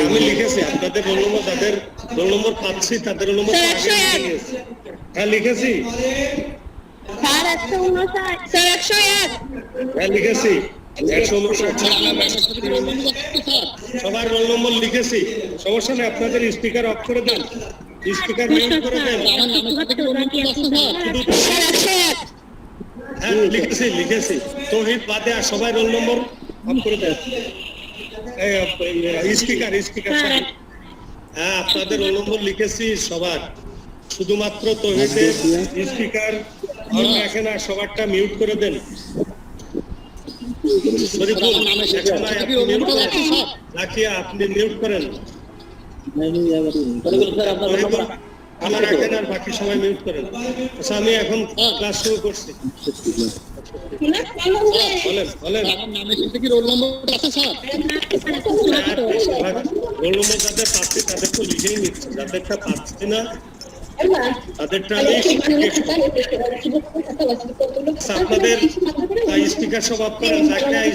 আমি লিখেছি আপনাদের রোল নম্বর, যাদের রোল নম্বর পাচ্ছি তাদের রোল নম্বর হ্যাঁ লিখেছি স্যার 159 স্যার 101 হ্যাঁ লিখেছি 159 সবার রোল নম্বর লিখেছি, সমস্যা নেই। আপনাদের স্পিকার অফ করে দেন, স্পিকার মিউট করে দেন। হ্যাঁ লিখেছি তৌহিদ বাদে আর সবাই রোল নম্বর অফ করে দেন। স্পিকার হ্যাঁ আপনাদের রোল নম্বর লিখেছি সবার, শুধুমাত্র তৌহিদের স্পিকার অন রাখেন আর সবারটা মিউট করে দেন। আপনি মিউট করেন, রাখেন আর বাকি সবাই মিউট করেন। আচ্ছা আমি এখন ক্লাস শুরু করছি। রোল নম্বর যাদের পাচ্ছি তাদের তো লিখেই নিচ্ছি, যাদেরটা পাচ্ছি না তাদেরটা আপনাদের স্পিকার সব অফ করেন।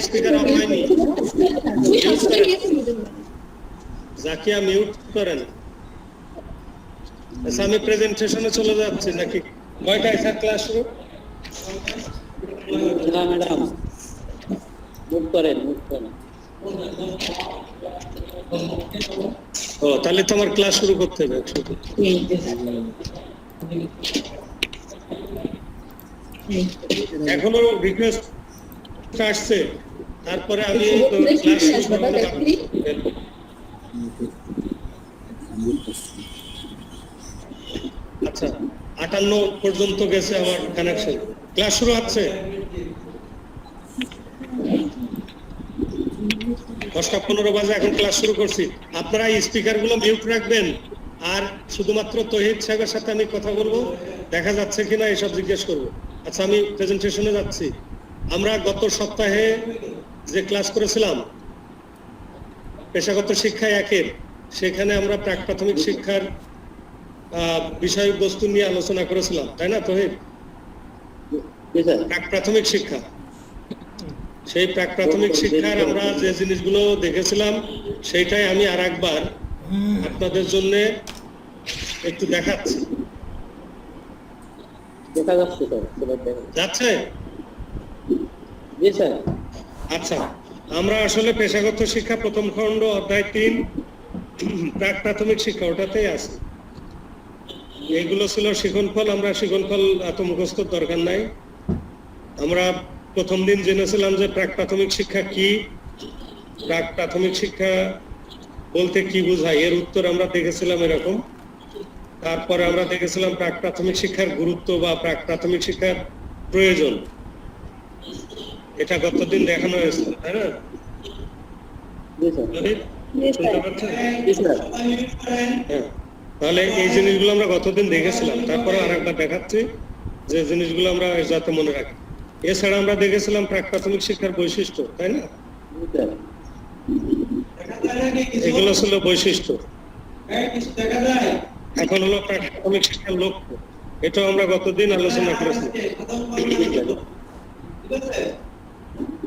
স্পিকার অফ হয়নি, জাকিয়া মিউট করেন। আচ্ছা আমি প্রেজেন্টেশনে চলে যাচ্ছি নাকি? কয়টায় স্যার ক্লাস শুরু? ম্যাডাম মুভ করেন ও তাহলে তো আমার ক্লাস শুরু করতে হবে। এখনো রিকোয়েস্ট আসছে, তারপরে আমি ক্লাস শুরু করতে পারবো। আচ্ছা 58 পর্যন্ত গেছে আমার কানেকশন। ক্লাস শুরু হচ্ছে 10:15 বাজে, এখন ক্লাস শুরু করছি। আপনারা স্পিকার গুলো মিউট রাখবেন আর শুধুমাত্র তৌহিদ সাহেবের সাথে আমি কথা বলবো, দেখা যাচ্ছে কিনা এসব জিজ্ঞেস করবো। আচ্ছা আমি প্রেজেন্টেশনে যাচ্ছি। আমরা গত সপ্তাহে যে ক্লাস করেছিলাম পেশাগত শিক্ষা 1-এর, সেখানে আমরা প্রাক প্রাথমিক শিক্ষার বিষয়বস্তু নিয়ে আলোচনা করেছিলাম, তাই না তৌহিদ? প্রাক প্রাথমিক শিক্ষা, সেই প্রাক প্রাথমিক শিক্ষার আমরা যে জিনিসগুলো দেখেছিলাম সেইটাই আমি আর একবার আপনাদের জন্য একটু দেখাচ্ছি। যাচ্ছে? আচ্ছা আমরা আসলে পেশাগত শিক্ষা প্রথম খণ্ড অধ্যায় 3 প্রাক প্রাথমিক শিক্ষা ওটাতেই আছে। এইগুলো ছিল শিক্ষণফল। আমরা শিক্ষণফল এত মুখস্থ দরকার নাই। আমরা প্রথম দিন জেনেছিলাম যে প্রাক প্রাথমিক শিক্ষা কি, প্রাক প্রাথমিক শিক্ষা বলতে কি বোঝায়, এর উত্তর আমরা দেখেছিলাম এরকম। তারপরে আমরা দেখেছিলাম প্রাক প্রাথমিক শিক্ষার গুরুত্ব বা প্রাক প্রাথমিক শিক্ষার প্রয়োজন, এটা গতদিন দেখানো হয়েছে, তাই না? তাহলে এই জিনিসগুলো আমরা গতদিন দেখেছিলাম, তারপরে আরেকবার দেখাচ্ছি যে জিনিসগুলো আমরা যাতে মনে রাখি। এছাড়া আমরা দেখেছিলাম প্রাক প্রাথমিক শিক্ষার বৈশিষ্ট্য, তাই না? এগুলো ছিল বৈশিষ্ট্য। এখন হলো প্রাক প্রাথমিক শিক্ষার লক্ষ্য, এটাও আমরা গতদিন আলোচনা করেছি।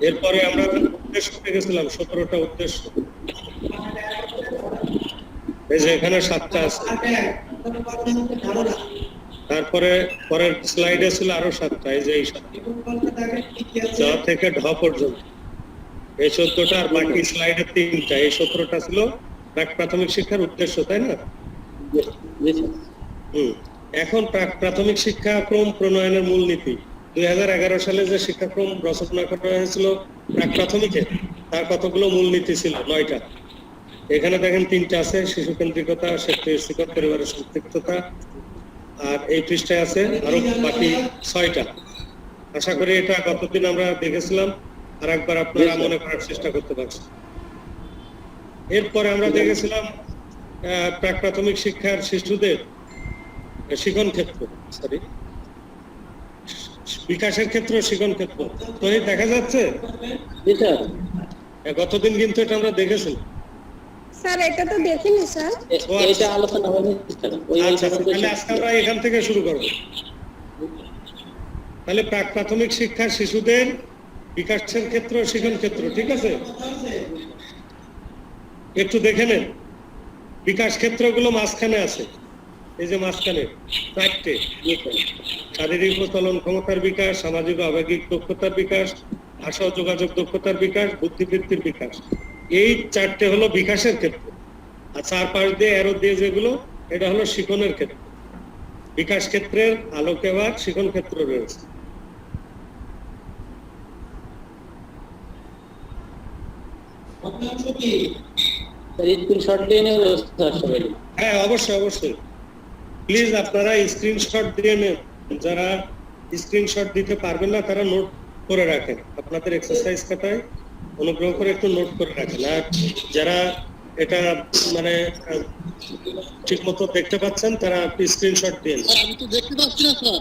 এরপরে আমরা উদ্দেশ্য দেখেছিলাম 17টা উদ্দেশ্য, এই যে এখানে 7টা আছে। তারপরে পরের স্লাইডে ছিল আরো 7টা, এই যে এই 7টা থেকে ঢ পর্যন্ত, এই 14টা, আর বাকি স্লাইডে 3টা, এই 17টা ছিল প্রাক প্রাথমিক শিক্ষার উদ্দেশ্য, তাই না? এখন প্রাক প্রাথমিক শিক্ষাক্রম প্রণয়নের মূলনীতি 2011 সালে যে শিক্ষাক্রম রচনা করা হয়েছিল প্রাক প্রাথমিকে, তার কতগুলো মূলনীতি ছিল? 9টা। এখানে দেখেন 3টা আছে, শিশু কেন্দ্রিকতা, স্বেচ্ছাসেবক, পরিবারের সম্পৃক্ততা, আর এই পৃষ্ঠায় আছে আরো বাকি 6টা। আশা করি এটা গতদিন আমরা দেখেছিলাম, আর একবার আপনারা মনে করার চেষ্টা করতে পারছেন। এরপরে আমরা দেখেছিলাম প্রাক প্রাথমিক শিক্ষার শিশুদের শিক্ষণ ক্ষেত্র, বিকাশের ক্ষেত্র, শিক্ষণ ক্ষেত্র। তো এই দেখা যাচ্ছে গতদিন কিন্তু এটা আমরা দেখেছিলাম। স্যার এটা তো দেখিনি স্যার, এটা আলোচনা হয়নি। আচ্ছা তাহলে আজকে আমরা এখান থেকে শুরু করব। তাহলে প্রাক প্রাথমিক শিক্ষার শিশুদের বিকাশের ক্ষেত্র, শিক্ষণ ক্ষেত্র, ঠিক আছে? একটু দেখে নেন। বিকাশ ক্ষেত্রগুলো মাঝখানে আছে, এই যে মাঝখানে চারটে, শারীরিক ও চলন ক্ষমতার বিকাশ, সামাজিক ও আবেগিক দক্ষতার বিকাশ, ভাষা ও যোগাযোগ দক্ষতার বিকাশ, বুদ্ধিবৃত্তির বিকাশ। এই চারটে হলো বিকাশের ক্ষেত্র। আর চার পাশ দিয়ে অ্যারো দিয়ে যেগুলো, এটা হলো শিখনের ক্ষেত্র। বিকাশ ক্ষেত্রের আলোকে আবার শিখন ক্ষেত্র রয়েছে। স্ক্রিনশট দিয়ে নেব স্যার সবাই। হ্যাঁ, অবশ্যই অবশ্যই, প্লিজ আপনারা স্ক্রিনশট দিয়ে নেন। যারা স্ক্রিনশট দিতে পারবেন না তারা নোট করে রাখেন, আপনাদের এক্সারসাইজ খাতায় অনুগ্রহ করে একটু নোট করে রাখেন। আর যারা এটা মানে ঠিক মতো দেখতে পাচ্ছেন তারা স্ক্রিনশট দিন। আমি তো দেখতে পাচ্ছি না স্যার।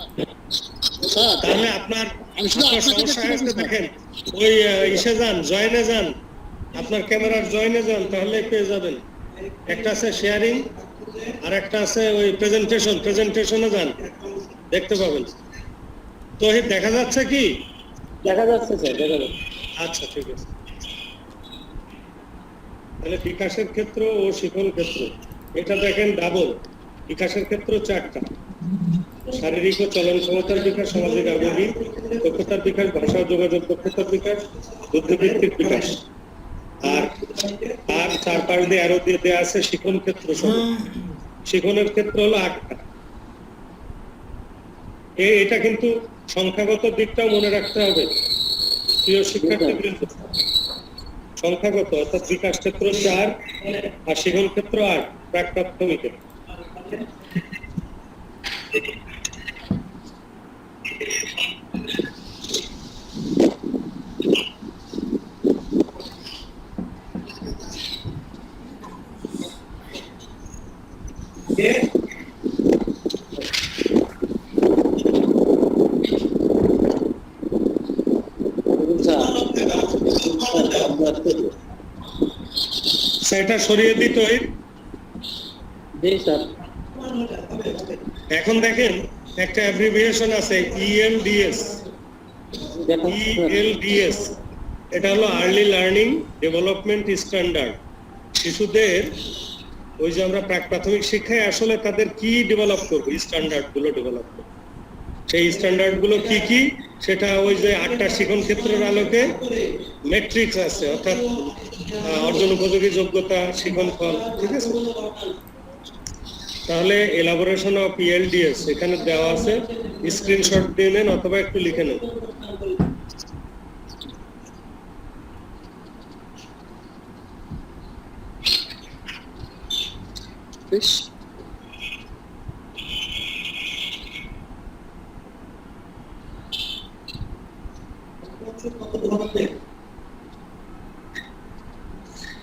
স্যার তাহলে আপনার আমি শুধু আপনার আপনাকে সমস্যা দেখতে হয়েছে, পাচ্ছি, দেখেন ওই ইসে যান, জয়েনে যান, আপনার ক্যামেরার জয়েনে যান, তাহলে পেয়ে যাবেন। একটা আছে শেয়ারিং, আর একটা আছে ওই প্রেজেন্টেশনে যান, দেখতে পাবেন। তো দেখা যাচ্ছে কি? দেখা যাচ্ছে স্যার, দেখা যাচ্ছে। আচ্ছা, ঠিক আছে। তাহলে বিকাশের ক্ষেত্র ও শিখন ক্ষেত্র, এটা দেখেন ডাবল। বিকাশের ক্ষেত্র চারটা: শারীরিক ও চলন ক্ষমতার বিকাশ, সামাজিক আবেগিক দক্ষতার বিকাশ, ভাষা ও যোগাযোগ দক্ষতার বিকাশ, বুদ্ধিবৃত্তির বিকাশ। আর তার চার পাশ দিয়ে আরো দিয়ে দেওয়া আছে শিখন ক্ষেত্র সহ। শিখনের ক্ষেত্র হলো 8টা। এটা কিন্তু সংখ্যাগত দিকটাও মনে রাখতে হবে প্রিয় শিক্ষার্থীবৃন্দ। সংখ্যাগত অর্থাৎ বিকাশ ক্ষেত্র 4 আর শিখন ক্ষেত্র 8 প্রাক প্রাথমিকে। সেটা সরিয়ে দিতই। জি স্যার। এখন দেখেন একটা অ্যাব্রিভিয়েশন আছে ELDS। ELDS এটা হলো আর্লি লার্নিং ডেভেলপমেন্ট স্ট্যান্ডার্ড। শিশুদের ওই যে আমরা প্রাক প্রাথমিক শিক্ষায় আসলে তাদের কি ডেভেলপ করবো, স্ট্যান্ডার্ড গুলো ডেভেলপ করবো। সেই স্ট্যান্ডার্ড গুলো কি কি, সেটা ওই যে 8টা শিখন ক্ষেত্রের আলোকে ম্যাট্রিক্স আছে, অর্থাৎ অর্জন উপযোগী যোগ্যতা, শিখন ফল, ঠিক আছে। তাহলে এলাবোরেশন অফ ELDS এখানে দেওয়া আছে, স্ক্রিনশট দিয়ে নেন অথবা একটু লিখে নেন।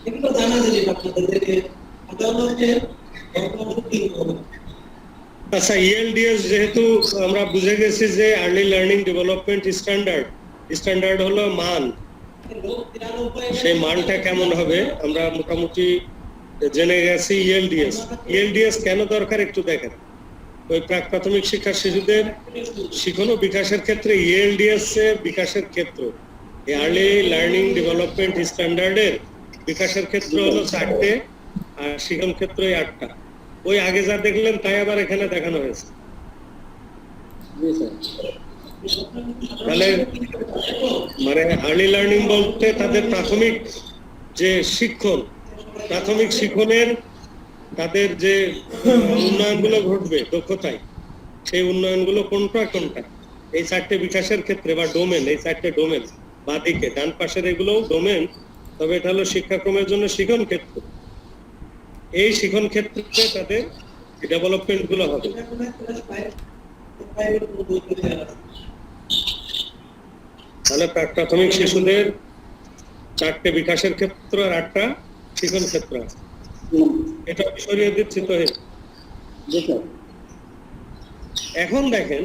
এগুলো জানা যায় আপনাদেরকে আচ্ছা, ELDS যেহেতু আমরা বুঝে গেছি যে আর্লি লার্নিং ডেভেলপমেন্ট স্ট্যান্ডার্ড হলো মান, সেই মানটা কেমন হবে আমরা মোটামুটি জেনে গেছি। ELDS কেন দরকার একটু দেখেন। ওই প্রাক প্রাথমিক শিক্ষার শিশুদের শিখন ও বিকাশের ক্ষেত্রে ELDS এর বিকাশের ক্ষেত্র, এই আর্লি লার্নিং ডেভেলপমেন্ট স্ট্যান্ডার্ডের বিকাশের ক্ষেত্র হলো 4টে আর শিখন ক্ষেত্র 8টা। ওই আগে যা দেখলেন তাই আবার এখানে দেখানো হয়েছে। তাহলে মানে আর্লি লার্নিং বলতে তাদের প্রাথমিক যে শিক্ষণ, প্রাথমিক শিক্ষণের তাদের যে উন্নয়নগুলো ঘটবে দক্ষতায়, সেই উন্নয়নগুলো কোনটা কোনটা, এই 4টে বিকাশের ক্ষেত্রে বা ডোমেন, এই 4টে ডোমেন বাদিকে ডান পাশের এগুলোও ডোমেন, তবে এটা হলো শিক্ষাক্রমের জন্য শিখন ক্ষেত্র। এই শিখন ক্ষেত্রে তাদের ডেভেলপমেন্ট গুলো হবে। তাহলে প্রাথমিক শিশুদের 4টে বিকাশের ক্ষেত্র আর 8টা শিখন ক্ষেত্র আছে। এটা সরিয়ে দিচ্ছি তো। এখন দেখেন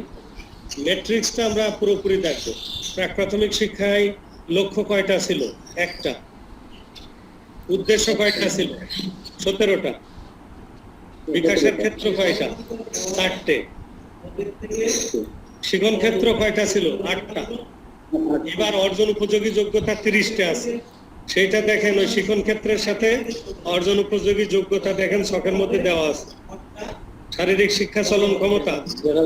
ম্যাট্রিক্সটা আমরা পুরোপুরি দেখবো। প্রাক প্রাথমিক শিক্ষায় লক্ষ্য কয়টা ছিল? 1টা। উদ্দেশ্য কয়টা ছিল? 17টা। বিকাশের ক্ষেত্র কয়টা? 4টে। শিখন ক্ষেত্র কয়টা ছিল? 8টা। এবার অর্জন উপযোগী যোগ্যতা 30টা আছে। সেইটা দেখেন ওই শিখন ক্ষেত্রের সাথে অর্জন উপযোগী যোগ্যতা দেখেন ছকের মধ্যে দেওয়া আছে। শারীরিক শিক্ষা চলন ক্ষমতা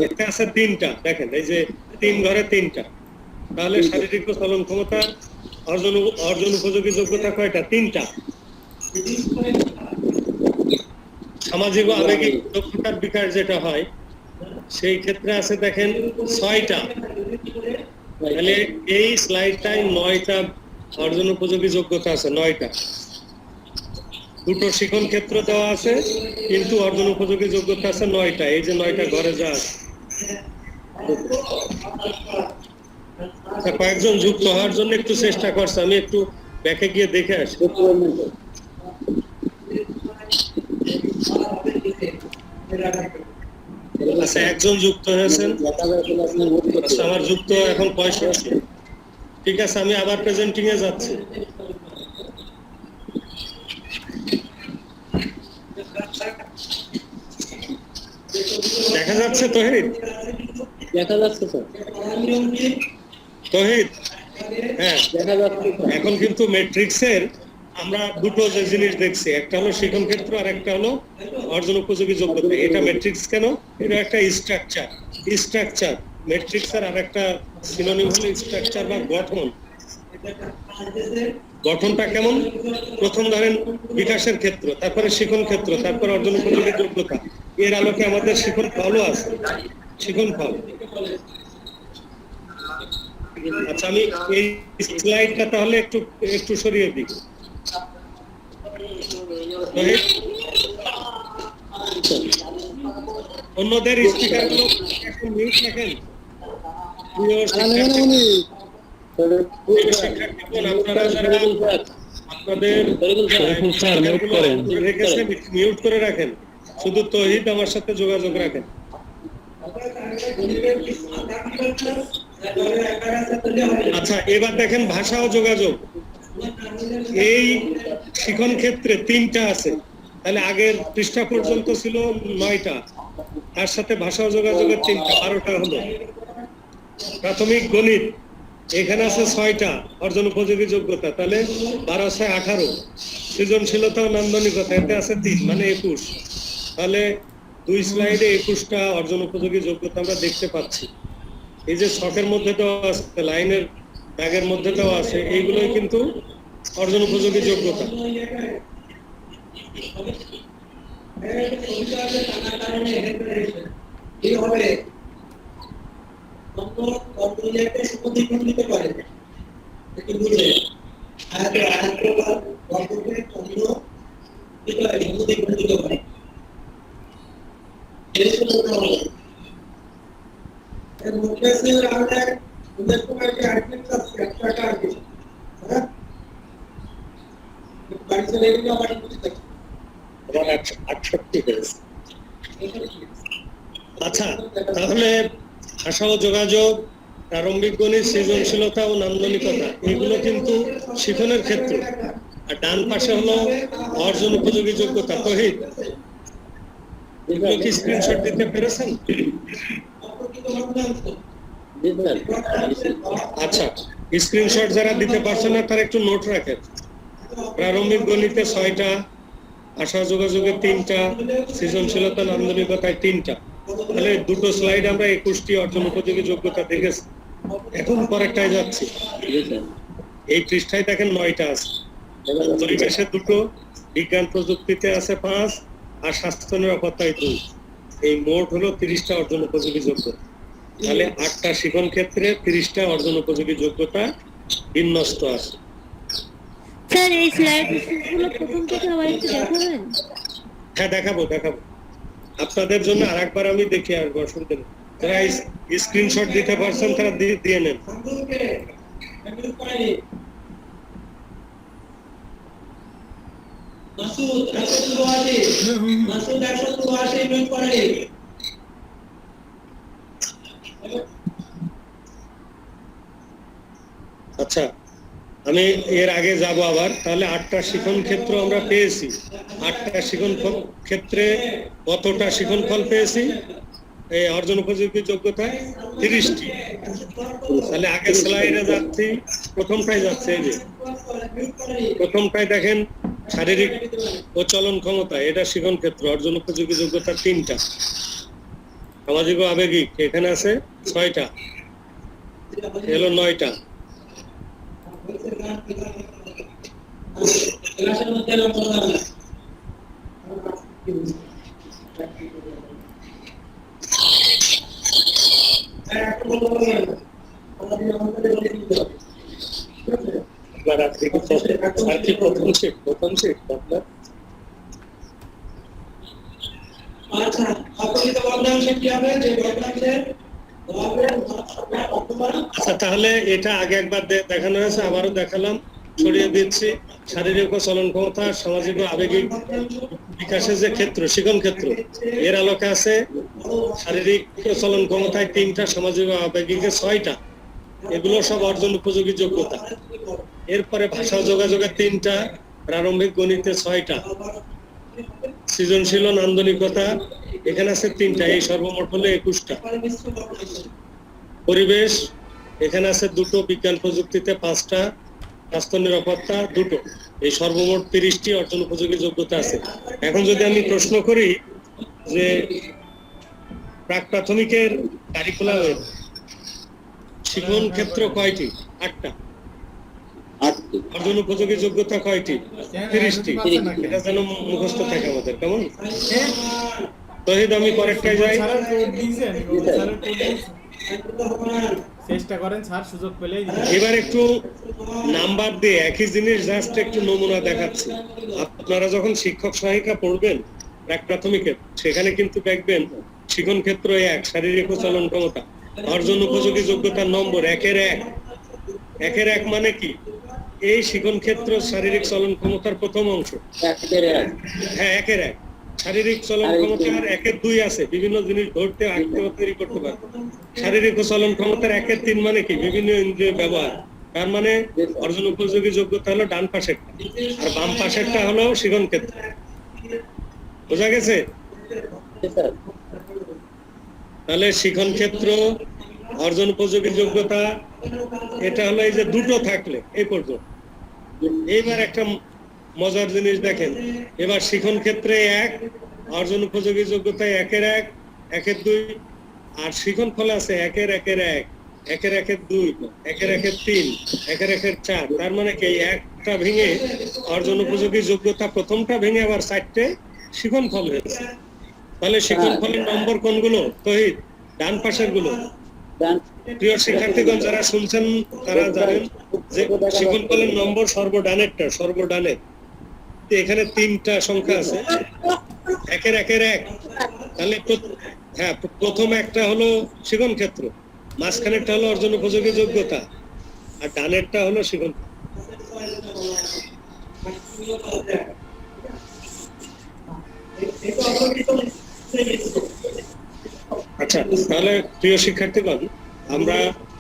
এতে আছে 3টা, দেখেন এই যে 3 ঘরে 3টা, তাহলে শারীরিক ও চলন ক্ষমতা অর্জন উপযোগী যোগ্যতা কয়টা? 3টা। সামাজিক ও আবেগিক দক্ষতার বিকাশ যেটা হয় সেই ক্ষেত্রে আছে দেখেন 6টা। তাহলে এই স্লাইডটায় 9টা অর্জন উপযোগী যোগ্যতা আছে, 9টা। দুটো শিখন ক্ষেত্র দেওয়া আছে কিন্তু অর্জন উপযোগী যোগ্যতা আছে 9টা। এই যে 9টা ঘরে যা আছে। কয়েকজন যুক্ত হওয়ার জন্য একটু চেষ্টা করছে, আমি একটু ব্যাকে গিয়ে দেখে আসি। আচ্ছা, একজন যুক্ত হয়েছেন। আচ্ছা, আমার যুক্ত এখন 65। ঠিক আছে, আমি আবার প্রেজেন্টিং এ যাচ্ছি। দেখা যাচ্ছে তহিদ? দেখা যাচ্ছে স্যার, তহিদ, হ্যাঁ দেখা যাচ্ছে স্যার। এখন কিন্তু ম্যাট্রিক্সের আমরা দুটো যে জিনিস দেখছি, একটা হলো শিখন ক্ষেত্র আর একটা হলো অর্জন উপযোগী যোগ্যতা। এটা ম্যাট্রিক্স কেন? এটা একটা স্ট্রাকচার। ম্যাট্রিক্সের আর একটা সিনোনিম হলো স্ট্রাকচার বা গঠন। গঠনটা কেমন? প্রথম ধরেন বিকাশের ক্ষেত্র, তারপরে শিখন ক্ষেত্র, তারপরে অর্জন উপযোগী যোগ্যতা। এর আলোকে আমাদের শিখন ফলও আছে, শিখন ফল। আচ্ছা, আমি এই স্লাইডটা তাহলে একটু সরিয়ে দিই। অন্যদের স্পিকার গুলো এখন মিউট রাখেন। আপনারা যারা আপনাদের মিউট করে রাখেন, শুধু তহিদ আমার সাথে যোগাযোগ রাখেন। আচ্ছা, এবার দেখেন ভাষা ও যোগাযোগ। এই শিখন ক্ষেত্রে 3টা আছে, তাহলে আগের পৃষ্ঠা পর্যন্ত ছিল 9টা, তার সাথে ভাষা ও যোগাযোগের 3টা, 12টা হলো। প্রাথমিক গণিত এখানে আছে 6টা অর্জন উপযোগী যোগ্যতা, তাহলে 12 6 18। সৃজনশীলতা ও নান্দনিকতা এতে আছে 3, মানে 21। তাহলে 2 স্লাইডে 21টা অর্জন উপযোগী যোগ্যতা আমরা দেখতে পাচ্ছি। এই যে ছকের মধ্যে দেওয়া আছে, লাইনের দাগের মধ্যে দেওয়া আছে, এইগুলোই কিন্তু অর্জন উপযোগী যোগ্যতা। আচ্ছা, তাহলে ভাষা ও যোগাযোগ, প্রারম্ভিক গণিত, সৃজনশীলতা ও নান্দনিকতা এগুলো কিন্তু শিখনের ক্ষেত্র। আর ডান পাশে হলো অর্জন উপযোগী যোগ্যতা। তহিদ, এগুলো কি স্ক্রিনশট দিতে পেরেছেন? আচ্ছা, স্ক্রিনশট যারা দিতে পারছেন না তারা একটু নোট রাখেন। প্রারম্ভিক গণিতে 6টা, ভাষা যোগাযোগে 3টা, সৃজনশীলতা নান্দনিকতায় 3টা। তাহলে দুটো স্লাইড আমরা 21টি অর্জন উপযোগী যোগ্যতা দেখেছি। এখন পরেরটায় যাচ্ছি। এই পৃষ্ঠায় দেখেন 9টা আছে। পরিবেশে 2টো, বিজ্ঞান প্রযুক্তিতে আছে 5, আর স্বাস্থ্য নিরাপত্তায় 2। এই মোট হলো 30টা অর্জন উপযোগী যোগ্যতা। তাহলে 8টা শিখন ক্ষেত্রে 30টা অর্জন উপযোগী যোগ্যতা বিন্যস্ত আছে। স্যার এই স্লাইডগুলো প্রথম থেকে আবার একটু দেখাবেন? হ্যাঁ, দেখাবো। আপনাদের জন্য আরেকবার আমি দেখে আসবো, অসুবিধা নেই। যারা স্ক্রিনশট দিতে পারছেন তারা দিয়ে নেন। আচ্ছা, আমি এর আগে যাব আবার। তাহলে 8টা শিখন ক্ষেত্র আমরা পেয়েছি। 8টা শিখন ক্ষেত্রে কতটা শিখন ফল পেয়েছি? এই অর্জন উপযোগী যোগ্যতায় 30টি। তাহলে আগের স্লাইডে যাচ্ছি, প্রথমটাই যাচ্ছে, এই যে প্রথমটায় দেখেন শারীরিক ও চলন ক্ষমতা, এটা শিখন ক্ষেত্র, অর্জন উপযোগী যোগ্যতা 3টা। সামাজিক ও আবেগিক এখানে আছে 6টা, এলো 9টা। আপনার আজকে কি প্রথম শিফট আপনার? আচ্ছা, আপনি তো বললেন সে কি হবে যে বললেন আচ্ছা, তাহলে এটা আগে একবার দেখানো হয়েছে, আবারও দেখালাম, ছড়িয়ে দিচ্ছি। শারীরিক ও চলন ক্ষমতা, সামাজিক ও আবেগিক বিকাশের যে ক্ষেত্র, শিখন ক্ষেত্র, এর আলোকে আছে শারীরিক ও চলন ক্ষমতায় 3টা, সামাজিক ও আবেগিকে 6টা। এগুলো সব অর্জন উপযোগী যোগ্যতা। এরপরে ভাষা ও যোগাযোগের 3টা, প্রারম্ভিক গণিতে 6টা, সৃজনশীল ও নান্দনিকতা এখানে আছে 3টা, এই সর্বমোট হলো 21টা। পরিবেশ এখানে আছে 2টো, বিজ্ঞান প্রযুক্তিতে 5টা, স্বাস্থ্য নিরাপত্তা 2টো, এই সর্বমোট 30টি অর্জন উপযোগী যোগ্যতা আছে। এখন যদি আমি প্রশ্ন করি যে প্রাক প্রাথমিকের কারিকুলামে শিখন ক্ষেত্র কয়টি? 8টা। অর্জন উপযোগী যোগ্যতা কয়টি? 30টি। এটা যেন মুখস্থ থাকে আমাদের, কেমন? তহিদ, আমি পরেরটায় যাই। চেষ্টা করেন স্যার, সুযোগ পেলেই এবার একটু নাম্বার দিয়ে একই জিনিস জাস্ট একটু নমুনা দেখাচ্ছি। আপনারা যখন শিক্ষক সহায়িকা পড়বেন প্রাক প্রাথমিকের, সেখানে কিন্তু দেখবেন শিখন ক্ষেত্র 1, শারীরিক ও চলন ক্ষমতা, অর্জন উপযোগী যোগ্যতার নম্বর 1-এর 1 মানে কি? এই শিখন ক্ষেত্র শারীরিক চলন ক্ষমতার প্রথম অংশ। হ্যাঁ, 1-এর 1 শারীরিক চলন ক্ষমতার 1-এর 2 আছে, বিভিন্ন জিনিস ধরতে, আঁকতে, তৈরি করতে পারবে। শারীরিক ও চলন ক্ষমতার 1-এর 3 মানে কি? বিভিন্ন ইন্দ্রিয় ব্যবহার। তার মানে অর্জন উপযোগী যোগ্যতা হলো ডান পাশেরটা, আর বাম পাশেরটা হলো শিখন ক্ষেত্র। বোঝা গেছে? তাহলে শিখন ক্ষেত্র, অর্জন উপযোগী যোগ্যতা, এটা হলো এই যে 2টো থাকলে এই পর্যন্ত। এইবার একটা মজার জিনিস দেখেন, এবার শিখন ক্ষেত্রে 1, অর্জন উপযোগী যোগ্যতায় 1-এর 1, 1-এর 2, আর শিখন ফল আছে 1-এর 1-এর 1, 1-এর 1-এর 2, 1-এর 1-এর 3, 1-এর 1-এর 4। তার মানে কি একটা ভেঙে অর্জন উপযোগী যোগ্যতা, প্রথমটা ভেঙে আবার 4টে শিখন ফল হয়েছে। তাহলে শিখন ফলের নম্বর কোনগুলো তহিদ? ডান পাশের গুলো। প্রিয় শিক্ষার্থীগণ, যারা শুনছেন তারা জানেন যে শিখন ফলের নম্বর সর্বডানেরটা, সর্বডানের। এখানে 3টা সংখ্যা আছে, 1-এর 1-এর 1। তাহলে হ্যাঁ, প্রথম একটা হলো শিখন ক্ষেত্র, মাঝখানেরটা হলো অর্জন উপযোগী যোগ্যতা, আর ডানেরটা হলো শিখন। আচ্ছা, তাহলে প্রিয় শিক্ষার্থীগণ, আমরা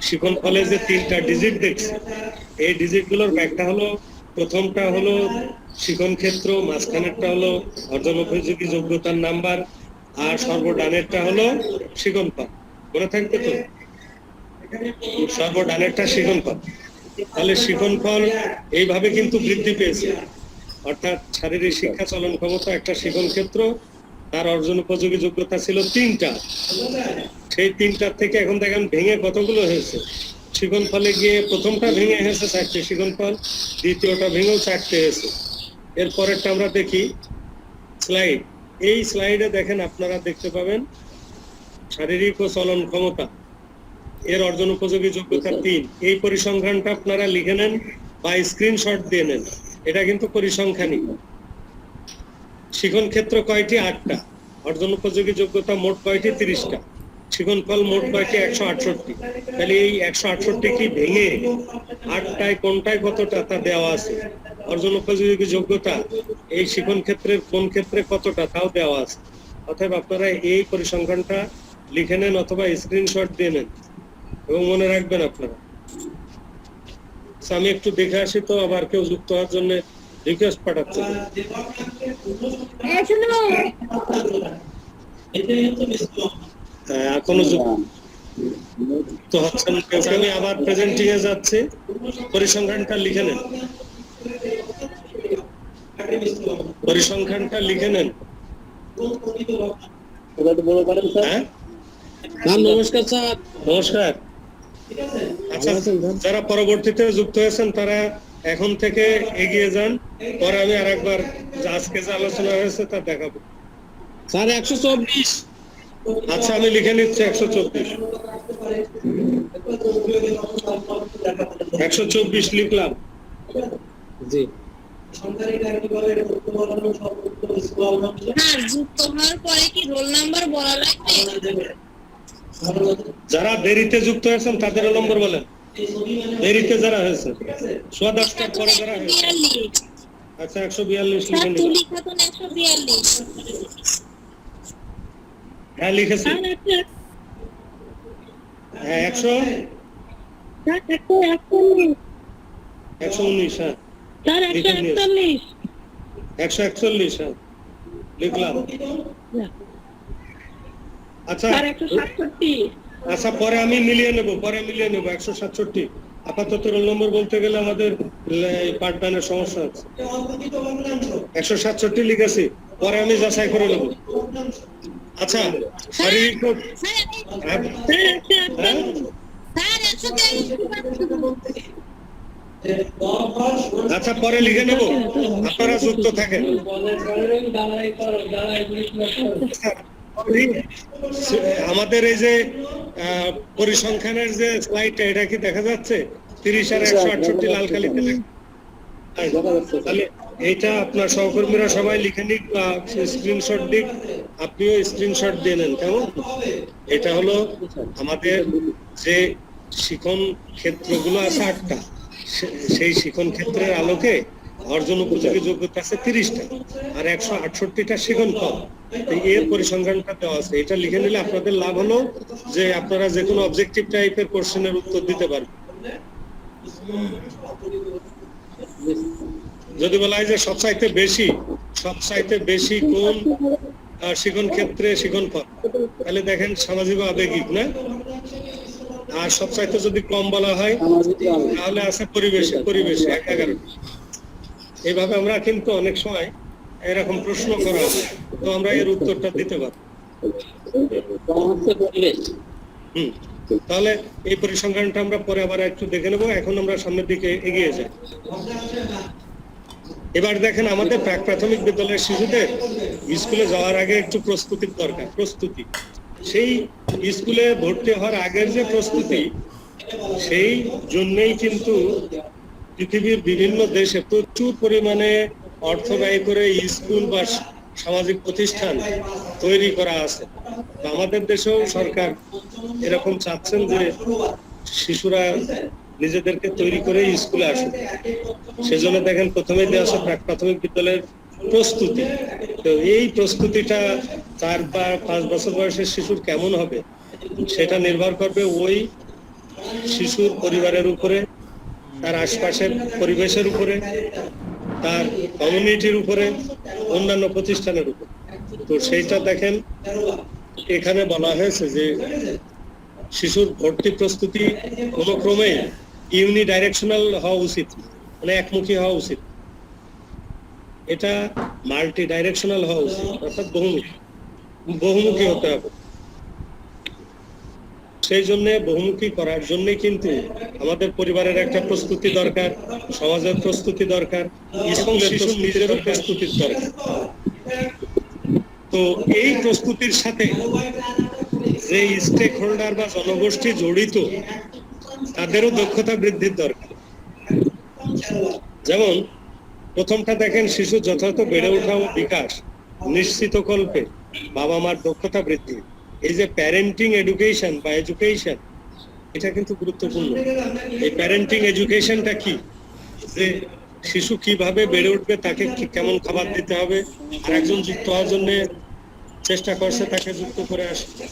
শিখন ফলে যে 3টা ডিজিট দেখছি, এই ডিজিট গুলোর ব্যাখ্যা হলো, প্রথমটা হলো শিখন ক্ষেত্র, মাঝখানেরটা হলো অর্জন উপযোগী যোগ্যতার নাম্বার, আর সর্বডানেরটা হলো শিখন ফল। মনে থাকবে তো? সর্বডানেরটা শিখন ফল। তাহলে শিখন ফল এইভাবে কিন্তু বৃদ্ধি পেয়েছে, অর্থাৎ শারীরিক শিক্ষা, চলন ক্ষমতা একটা শিখন ক্ষেত্র, তার অর্জন উপযোগী যোগ্যতা ছিল 3টা। সেই 3টার থেকে এখন দেখেন ভেঙে কতগুলো হয়েছে। শিখন ফলে গিয়ে প্রথমটা ভেঙে হয়েছে 4টে শিখন ফল, দ্বিতীয়টা ভেঙেও 4টে হয়েছে। এর পরেরটা আমরা দেখি স্লাইড। এই স্লাইডে দেখেন, আপনারা দেখতে পাবেন শারীরিক ও চলন ক্ষমতা, এর অর্জন উপযোগী যোগ্যতা 3। এই পরিসংখ্যানটা আপনারা লিখে নেন বা স্ক্রিনশট দিয়ে নেন, এটা কিন্তু পরিসংখ্যানই। শিখন ক্ষেত্র কয়টি? 8টা। অর্জন উপযোগী যোগ্যতা মোট কয়টি? 30টা। শিখন ফল মোট কয়টি? 168। তাহলে এই 168 কি ভেঙে 8টায় কোনটায় কতটা তা দেওয়া আছে। অর্জন উপযোগী যোগ্যতা এই শিখন ক্ষেত্রের কোন ক্ষেত্রে কতটা তাও দেওয়া আছে। অতএব আপনারা এই পরিসংখ্যানটা লিখে নেন অথবা স্ক্রিনশট দিয়ে নেন এবং মনে রাখবেন আপনারা। আমি একটু দেখে আসি তো, আবার কেউ যুক্ত হওয়ার জন্য রিকোয়েস্ট পাঠাচ্ছে। এখনো যুক্ত হচ্ছেন। আমি আবার প্রেজেন্টিং এ যাচ্ছি, পরিসংখ্যানটা লিখে নেন। পরিসংখ্যানটা লিখে নেন। ওটা একটু বড় করেন স্যার। হ্যাঁ, নমস্কার স্যার। নমস্কার। আচ্ছা, যারা পরবর্তীতে যুক্ত হয়েছেন তারা এখন থেকে এগিয়ে যান, পরে আমি আরেকবার আজকে যে আলোচনা হয়েছে তা দেখাবো। স্যার 124। আচ্ছা, আমি লিখে নিচ্ছি 124। 124 লিখলাম। জি। স্যার যুক্ত হওয়ার পরে কি রোল নাম্বার বলা লাগবে? যারা দেরিতে যুক্ত হয়েছেন তাদের নম্বর বলেন। দেরিতে যারা হয়েছে, 10টার পরে যারা হয়েছে। 142 আচ্ছা, 142 স্যার লিখে নিন। তুলি খাতুন 142 হ্যাঁ, লিখেছি। স্যার একটা হ্যাঁ, 100 স্যার 141 119। হ্যাঁ, স্যার 141 141। হ্যাঁ, লিখলাম। আচ্ছা, স্যার 167 আচ্ছা, পরে আমি মিলিয়ে নেব 167। আপাতত রোল নম্বর বলতে গেলে আমাদের পাঠদানের সমস্যা আছে। 167 লিখেছি, পরে আমি যাচাই করে নেব। আচ্ছা, শারীরিক স্যার হ্যাঁ, হ্যাঁ? স্যার 143 আচ্ছা, পরে লিখে নেব, আপনারা যুক্ত থাকেন। আমাদের এই যে পরিসংখ্যানের যে স্লাইডটা, এটা কি দেখা যাচ্ছে? 30 আর 168 লাল কালিতে লেখা। তাহলে এইটা আপনার সহকর্মীরা সবাই লিখে নিক বা স্ক্রিনশট দিক, আপনিও স্ক্রিনশট দিয়ে নেন, কেমন? এটা হলো আমাদের যে শিখন ক্ষেত্রগুলো আছে 8টা, সেই শিখন ক্ষেত্রের আলোকে অর্জন উপযোগী যোগ্যতা আছে 30টা, আর 168টা শিখন ফল। এর পরিসংখ্যানটা দেওয়া আছে। এটা লিখে নিলে আপনাদের লাভ হলো যে আপনারা যে কোনো অবজেক্টিভ টাইপের কোশ্চেনের উত্তর দিতে পারবেন। যদি বলা হয় যে সবচাইতে বেশি কোন শিখন ক্ষেত্রে শিখন ফল, তাহলে দেখেন সামাজিক ও আবেগিক, না? আর সবচাইতে যদি কম বলা হয় তাহলে আছে পরিবেশে 11। এইভাবে আমরা কিন্তু অনেক সময় এরকম প্রশ্ন করা হয়, তো আমরা এর উত্তরটা দিতে পারি। তাহলে এই পরিসংখ্যানটা আমরা পরে আবার একটু দেখে নেবো। এখন আমরা সামনের দিকে এগিয়ে যাই। এবার দেখেন, আমাদের প্রাক প্রাথমিক বিদ্যালয়ের শিশুদের স্কুলে যাওয়ার আগে একটু প্রস্তুতির দরকার। প্রস্তুতি, সেই স্কুলে ভর্তি হওয়ার আগের যে প্রস্তুতি, সেই জন্যই কিন্তু পৃথিবীর বিভিন্ন দেশে প্রচুর পরিমাণে অর্থ ব্যয় করে স্কুল বা সামাজিক প্রতিষ্ঠান তৈরি করা আছে। আমাদের দেশেও সরকার এরকম চাচ্ছেন যে শিশুরা নিজেদেরকে তৈরি করে স্কুলে আসুক। সেজন্য দেখেন প্রথমে দেওয়া আছে প্রাক প্রাথমিক বিদ্যালয়ের প্রস্তুতি। তো এই প্রস্তুতিটা 4 বা 5 বছর বয়সের শিশুর কেমন হবে সেটা নির্ভর করবে ওই শিশুর পরিবারের উপরে, তার আশপাশের পরিবেশের উপরে, তার কমিউনিটির উপরে, অন্যান্য প্রতিষ্ঠানের উপর। তো সেইটা দেখেন এখানে বলা হয়েছে যে শিশুর ভর্তি প্রস্তুতি কোনো ক্রমে ইউনিডাইরেকশনাল হওয়া উচিত, মানে একমুখী হওয়া উচিত। এটা মাল্টি ডাইরেকশনাল হওয়া উচিত, অর্থাৎ বহুমুখী হতে হবে। সেই জন্য বহুমুখী করার জন্য কিন্তু আমাদের পরিবারের একটা প্রস্তুতি দরকার, সমাজের প্রস্তুতি দরকার, এবং শিশুর নিজেরও প্রস্তুতির দরকার। তো এই প্রস্তুতির সাথে যে স্টেক হোল্ডার বা জনগোষ্ঠী জড়িত, তাদেরও দক্ষতা বৃদ্ধির দরকার। যেমন প্রথমটা দেখেন, শিশু যথাযথ বেড়ে ওঠা ও বিকাশ নিশ্চিত কল্পে বাবা মার দক্ষতা বৃদ্ধি। এই যে প্যারেন্টিং এডুকেশন বা এডুকেশন, এটা কিন্তু গুরুত্বপূর্ণ। এই প্যারেন্টিং এডুকেশনটা কি, যে শিশু কিভাবে বেড়ে উঠবে, তাকে কেমন খাবার দিতে হবে, আর একজন যুক্ত হওয়ার জন্য চেষ্টা করছে তাকে যুক্ত করে আসবে।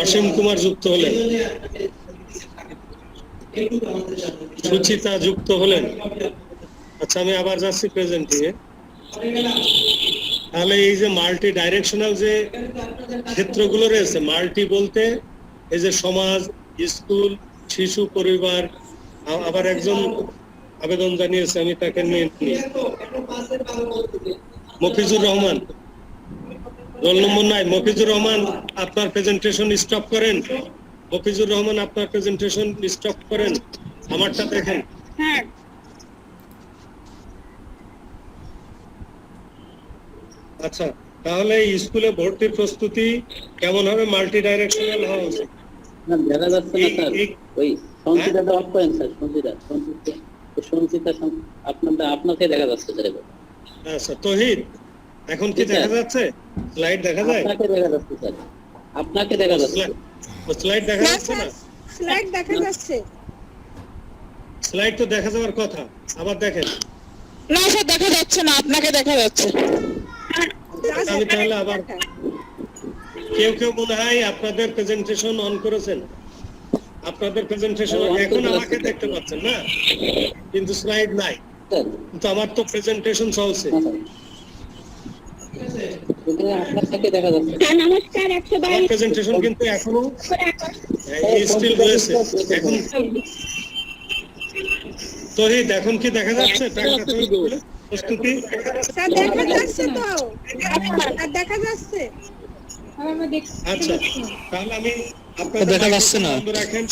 অসীম কুমার যুক্ত হলেন, সুচিতা যুক্ত হলেন। আচ্ছা, আমি আবার যাচ্ছি প্রেজেন্টিংয়ে। তাহলে এই যে মাল্টি ডাইরেকশনাল যে ক্ষেত্রগুলো রয়েছে, মাল্টি বলতে এই যে সমাজ, স্কুল, শিশু, পরিবার, আবার একজন আবেদন জানিয়েছে, আমি তাকে নিয়ে নিই। মফিজুর রহমান, রোল নম্বর 9, মফিজুর রহমান আপনার প্রেজেন্টেশন স্টপ করেন। মফিজুর রহমান আপনার প্রেজেন্টেশন স্টপ করেন, আমারটা দেখেন। স্যার আচ্ছা, তাহলে স্কুলে ভর্তির প্রস্তুতি কেমন হবে? মাল্টি ডাইরেকশনাল হওয়া উচিত। না, দেখা যাচ্ছে না স্যার। ওই সঞ্চিতাটা অফ করেন স্যার। সঞ্চিতা আপনাকে দেখা যাচ্ছে স্যার এবার। আচ্ছা তহিদ, এখন কি জি, স্যার। দেখা যাচ্ছে? স্লাইড দেখা যায়? আপনাকে দেখা যাচ্ছে স্যার। আপনাকে দেখা যাচ্ছে। স্লাইড দেখা যাচ্ছে না? স্লাইড দেখা যাচ্ছে। স্লাইড তো দেখা যাওয়ার কথা, আবার দেখেন। না স্যার, দেখা যাচ্ছে না, আপনাকে দেখা যাচ্ছে। আমি তাহলে আবার, কেউ কেউ মনে হয় আপনাদের প্রেজেন্টেশন অন করেছেন, আপনাদের প্রেজেন্টেশন এখন আমাকে দেখতে পাচ্ছেন না, কিন্তু স্লাইড নাই। স্যার, কিন্তু আমার তো প্রেজেন্টেশন চলছে। না স্যার। এখানে আপনাকে দেখা যাচ্ছে। স্যার নমস্কার, আমার 122 প্রেজেন্টেশন কিন্তু এখনো স্টিল রয়েছে। এখন তহিদ, এখন কি দেখা যাচ্ছে প্রস্তুতি? স্যার দেখা যাচ্ছে তো, আর দেখা যাচ্ছে। আচ্ছা, তাহলে আমি আপনাদের দেখা যাচ্ছে না রাখেন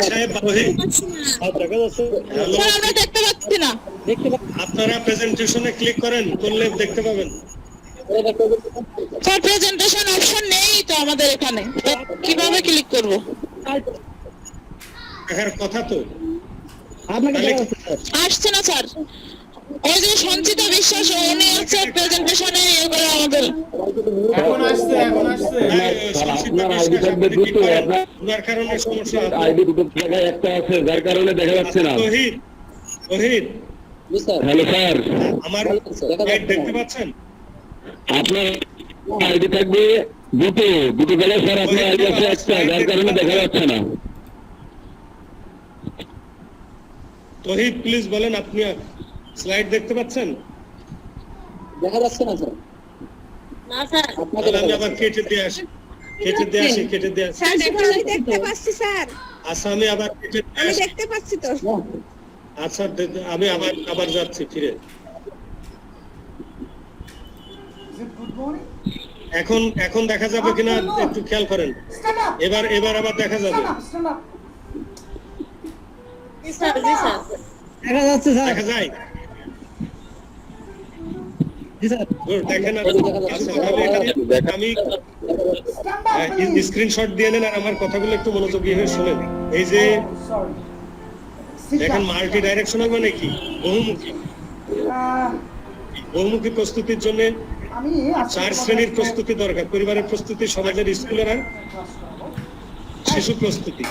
সাহেব তহিদ, দেখা যাচ্ছে? হ্যালো, স্যার আমরা দেখতে পাচ্ছি না। আপনারা প্রেজেন্টেশনে ক্লিক করেন, করলে দেখতে পাবেন। স্যার প্রেজেন্টেশন অপশন নেই তো আমাদের এখানে, তো কিভাবে ক্লিক করব? দেখার কথা তো। আসছে না স্যার। ওই যে সঞ্চিতা বিশ্বাস, উনি হচ্ছে প্রেজেন্টেশনে ইয়ে করে আমাদের। এখন আসছে, এখন আসছে। ওনার কারণে সমস্যা। আইডি দুটো জায়গায় একটা আছে, যার কারণে দেখা যাচ্ছে না। তহিদ, তহিদ, জি স্যার। হ্যালো স্যার, আমার স্লাইড দেখতে পাচ্ছেন? আপনার আইডি থাকবে দুটো জায়গায় স্যার, আপনার আইডি আছে একটা, যার কারণে দেখা যাচ্ছে না। তহিদ প্লিজ বলেন, আপনি স্লাইড দেখতে পাচ্ছেন? দেখা যাচ্ছে না স্যার। না স্যার। আপনাকে তাহলে দেখা আমি যাচ্ছে। আবার কেটে দিয়ে আসি। স্যার আমি দেখতে পাচ্ছি স্যার, আচ্ছা, আমি আবার কেটে দিয়ে আমি আসি। দেখতে পাচ্ছি তো। আচ্ছা, আমি আবার যাচ্ছি ফিরে। এখন দেখা যাবে কিনা একটু খেয়াল করেন। এবার আবার দেখা যাবে। জি স্যার, জি স্যার। দেখা যায়? Good, দেখেন। আচ্ছা, তাহলে আমি স্ক্রিনশট দিয়ে নেন আর আমার কথাগুলো একটু মনোযোগী হয়ে শুনেন। এই যে দেখেন, মাল্টি ডাইরেকশনাল মানে কি? বহুমুখী। বহুমুখী প্রস্তুতির জন্য 4 শ্রেণীর প্রস্তুতি দরকার। পরিবারের প্রস্তুতি, সমাজের, স্কুলের আর শিশু প্রস্তুতি।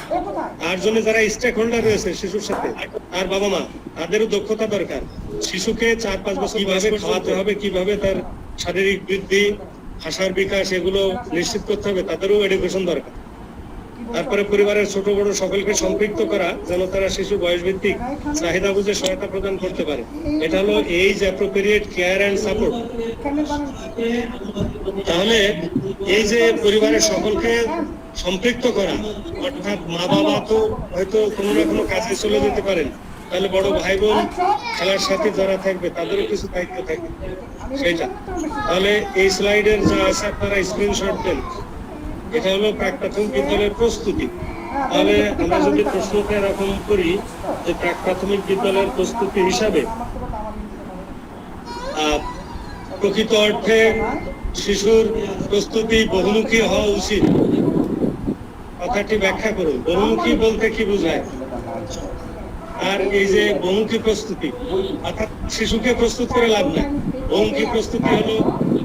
তার জন্য যারা স্টেক হোল্ডার রয়েছে শিশুর সাথে, তার বাবা মা, তাদেরও দক্ষতা দরকার। শিশুকে 4-5 বছর কিভাবে খাওয়াতে হবে, কিভাবে তার শারীরিক বৃদ্ধি, ভাষার বিকাশ, এগুলো নিশ্চিত করতে হবে, তাদেরও এডুকেশন দরকার। তারপরে পরিবারের ছোট বড় সকলকে সম্পৃক্ত করা, যেন তারা শিশু বয়স ভিত্তিক চাহিদা বুঝে সহায়তা প্রদান করতে পারে। এটা হলো age appropriate care and support. তাহলে এই যে পরিবারের সকলকে সম্পৃক্ত করা, অর্থাৎ মা বাবা তো হয়তো কোনো না কোনো কাজে চলে যেতে পারেন, তাহলে বড় ভাই বোন, খেলার সাথে যারা থাকবে তাদেরও কিছু দায়িত্ব থাকবে সেটা। তাহলে এই স্লাইডের যা আছে আপনারা স্ক্রিনশট দেন। এটা হলো প্রাক প্রাথমিক বিদ্যালয়ের প্রস্তুতি। তাহলে আমরা যদি প্রশ্নটা এরকম করি যে প্রাক প্রাথমিক বিদ্যালয়ের প্রস্তুতি হিসাবে প্রকৃত অর্থে শিশুর প্রস্তুতি বহুমুখী হওয়া উচিত। কথাটি ব্যাখ্যা করুন, বহুমুখী বলতে কি বোঝায়? আর এই যে বহুমুখী প্রস্তুতি, অর্থাৎ শিশুকে প্রস্তুত করে লাভ নাই। বহুমুখী প্রস্তুতি হলো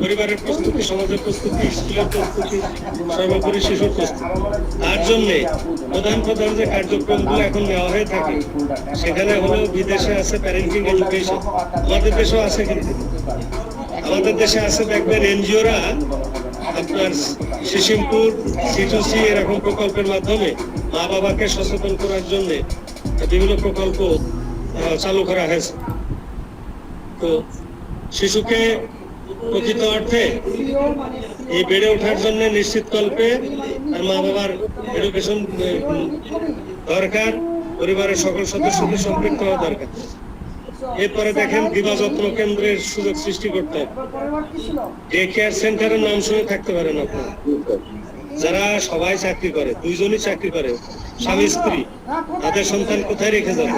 পরিবারের প্রস্তুতি, সমাজের প্রস্তুতি, স্কুলের প্রস্তুতি, সর্বোপরি শিশুর প্রস্তুতি। তার জন্য প্রধান যে কার্যক্রমগুলো এখন নেওয়া হয়ে থাকে, সেখানে হলো বিদেশে আছে প্যারেন্টিং এডুকেশন, আমাদের দেশেও আছে। কিন্তু আমাদের দেশে আছে, দেখবেন এনজিওরা আপনার সিসিমপুর, C2C এরকম প্রকল্পের মাধ্যমে মা বাবাকে সচেতন করার জন্য বিভিন্ন প্রকল্প চালু করা হয়েছে। তো শিশুকে প্রকৃত অর্থে এই বেড়ে ওঠার জন্য নিশ্চিত কল্পে তার মা বাবার এডুকেশন দরকার। পরিবারের সকল সদস্যদের সম্পৃক্ত হওয়া দরকার। এরপরে দেখেন দিবা যত্ন কেন্দ্রের সুযোগ সৃষ্টি করতে হবে। ডে কেয়ার সেন্টারের নাম শুনে থাকতে পারেন আপনারা, যারা সবাই চাকরি করে, দুইজনই চাকরি করে, স্বামী স্ত্রী, তাদের সন্তান কোথায় রেখে যাবে?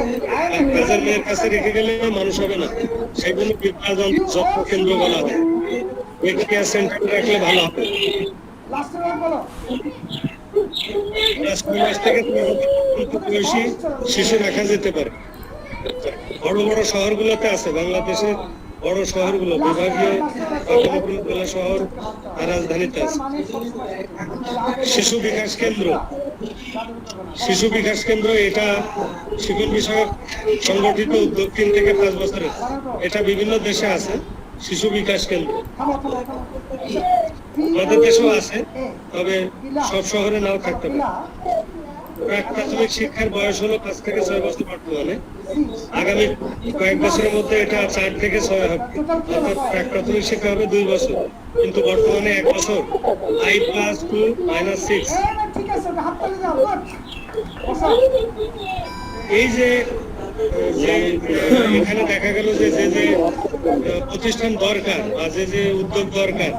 কাজের মেয়ের কাছে রেখে গেলে মানুষ হবে না, সেগুলো বিবাহ যত্ন কেন্দ্র বলা হয়। ডে কেয়ার সেন্টার রাখলে ভালো হবে। ক্লাস 9 মাস থেকে 3 বয়সী শিশু রাখা যেতে পারে। বড় বড় শহরগুলোতে আছে, বাংলাদেশের বড় শহরগুলো, বিভাগীয় জেলা শহর আর রাজধানীতে আছে। শিশু বিকাশ কেন্দ্র, শিশু বিকাশ কেন্দ্র এটা শিক্ষণ বিষয়ক সংগঠিত উদ্যোগ 3 থেকে 5 বছরের, এটা বিভিন্ন দেশে আছে। শিশু বিকাশ কেন্দ্র আমাদের দেশেও আছে, তবে সব শহরে নাও থাকতে পারে। প্রাথমিক শিক্ষার বয়স হলো 5 থেকে 6 বছর বর্তমানে। আগামী কয়েক বছরের মধ্যে এটা 4 থেকে 6 হবে, অর্থাৎ প্রাথমিক শিক্ষা হবে 2 বছর, কিন্তু বর্তমানে 1 বছর। I+2 - 6। এই যে এখানে দেখা গেল যে যে প্রতিষ্ঠান দরকার বা যে উদ্যোগ দরকার,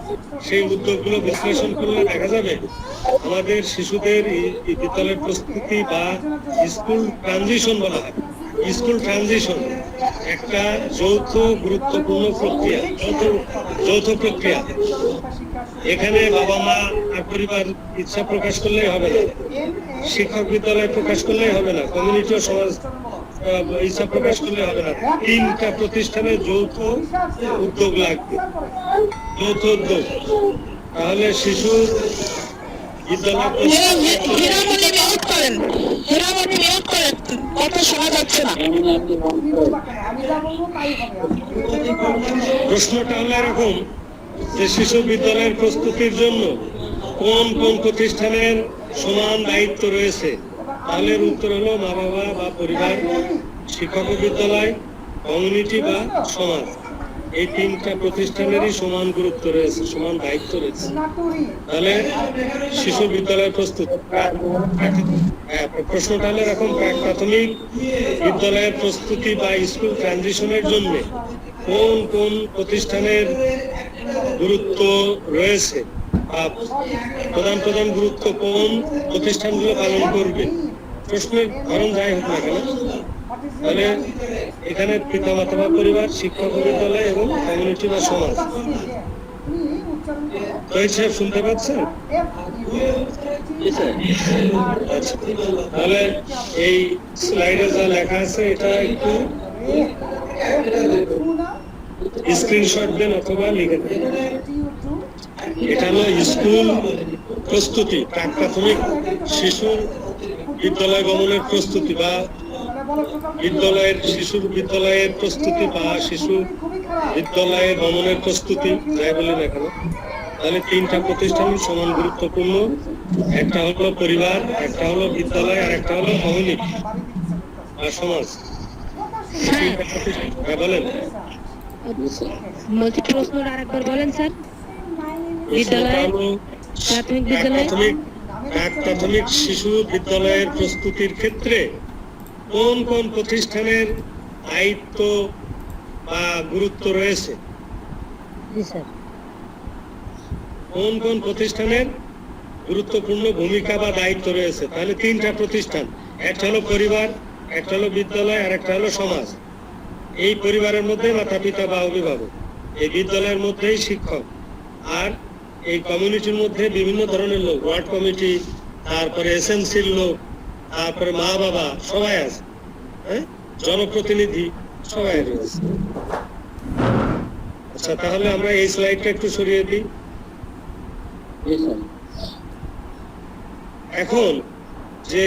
সেই উদ্যোগগুলো বিশ্লেষণ করলে দেখা যাবে আমাদের শিশুদের বিদ্যালয়ের প্রস্তুতি বা স্কুল ট্রানজিশন বলা হয়, স্কুল ট্রানজিশন একটা যৌথ গুরুত্বপূর্ণ প্রক্রিয়া, যৌথ প্রক্রিয়া। এখানে বাবা মা আর পরিবার ইচ্ছা প্রকাশ করলেই হবে না, শিক্ষক বিদ্যালয় প্রকাশ করলেই হবে না, কমিউনিটি ও সমাজ ইচ্ছা প্রকাশ করলে হবে না। 3টা প্রতিষ্ঠানের যৌথ উদ্যোগ লাগবে, যৌথ উদ্যোগ। তাহলে শিশু বিদ্যালয় হীরামণি মিউট করেন, হীরামণি মিউট করেন, কথা শোনা যাচ্ছে না। প্রশ্নটা হলো এরকম যে শিশু বিদ্যালয়ের প্রস্তুতির জন্য কোন কোন প্রতিষ্ঠানের সমান দায়িত্ব রয়েছে? তাহলে উত্তর হলো মা বাবা বা পরিবার, শিক্ষক বিদ্যালয়, কমিউনিটি বা সমাজ। এই 3টা প্রতিষ্ঠানেরই সমান গুরুত্ব রয়েছে, সমান দায়িত্ব রয়েছে। তাহলে শিশু বিদ্যালয়ের প্রস্তুতি, প্রশ্নটা হলো এরকম, প্রাথমিক বিদ্যালয়ের প্রস্তুতি বা স্কুল ট্রানজিশনের জন্য কোন কোন প্রতিষ্ঠানের গুরুত্ব রয়েছে, প্রধান গুরুত্ব কোন প্রতিষ্ঠানগুলো পালন করবে? প্রশ্নের ধরন যাই হোক না কেন, তাহলে এখানে পিতামাতা বা পরিবার, শিক্ষক বিদ্যালয় এবং কমিউনিটি বা সমাজ। তহিদ সাহেব শুনতে পাচ্ছেন? আচ্ছা, তাহলে এই স্লাইডে যা লেখা আছে এটা একটু স্ক্রিনশট দেন অথবা লিখে দেন। এটা হলো স্কুল প্রস্তুতি, প্রাথমিক শিশুর বিদ্যালয় গমনের প্রস্তুতি বা শিশুর বিদ্যালয়ের প্রস্তুতি বা শিশু বিদ্যালয়ে গমনের প্রস্তুতি, যাই বলি না কেন। তাহলে 3টা প্রতিষ্ঠান সমান গুরুত্বপূর্ণ, একটা হলো পরিবার, একটা হলো বিদ্যালয়, আর একটা হলো কমিউনিটি বা সমাজ। হ্যাঁ বলেন। বলছি প্রশ্নটা আরেকবার বলেন স্যার। বিদ্যালয়, প্রাথমিক বিদ্যালয়, প্রাথমিক শিশু বিদ্যালয়ের প্রস্তুতির ক্ষেত্রে কোন কোন প্রতিষ্ঠানের দায়িত্ব বা গুরুত্ব রয়েছে? জি স্যার। কোন কোন প্রতিষ্ঠানের গুরুত্বপূর্ণ ভূমিকা বা দায়িত্ব রয়েছে? তাহলে 3টা প্রতিষ্ঠান, একটা হলো পরিবার, একটা হলো বিদ্যালয়, আর একটা হলো সমাজ। এই পরিবারের মধ্যে মাতা পিতা বা অভিভাবক, এই বিদ্যালয়ের মধ্যেই শিক্ষক, আর এই কমিউনিটির মধ্যে বিভিন্ন ধরনের লোক, ওয়ার্ড কমিটি, তারপরে এসএমসির লোক, তারপরে মা বাবা, সবাই আছে, হ্যাঁ, জনপ্রতিনিধি সবাই রয়েছে। আচ্ছা, তাহলে আমরা এই স্লাইডটা একটু সরিয়ে দিই। এখন যে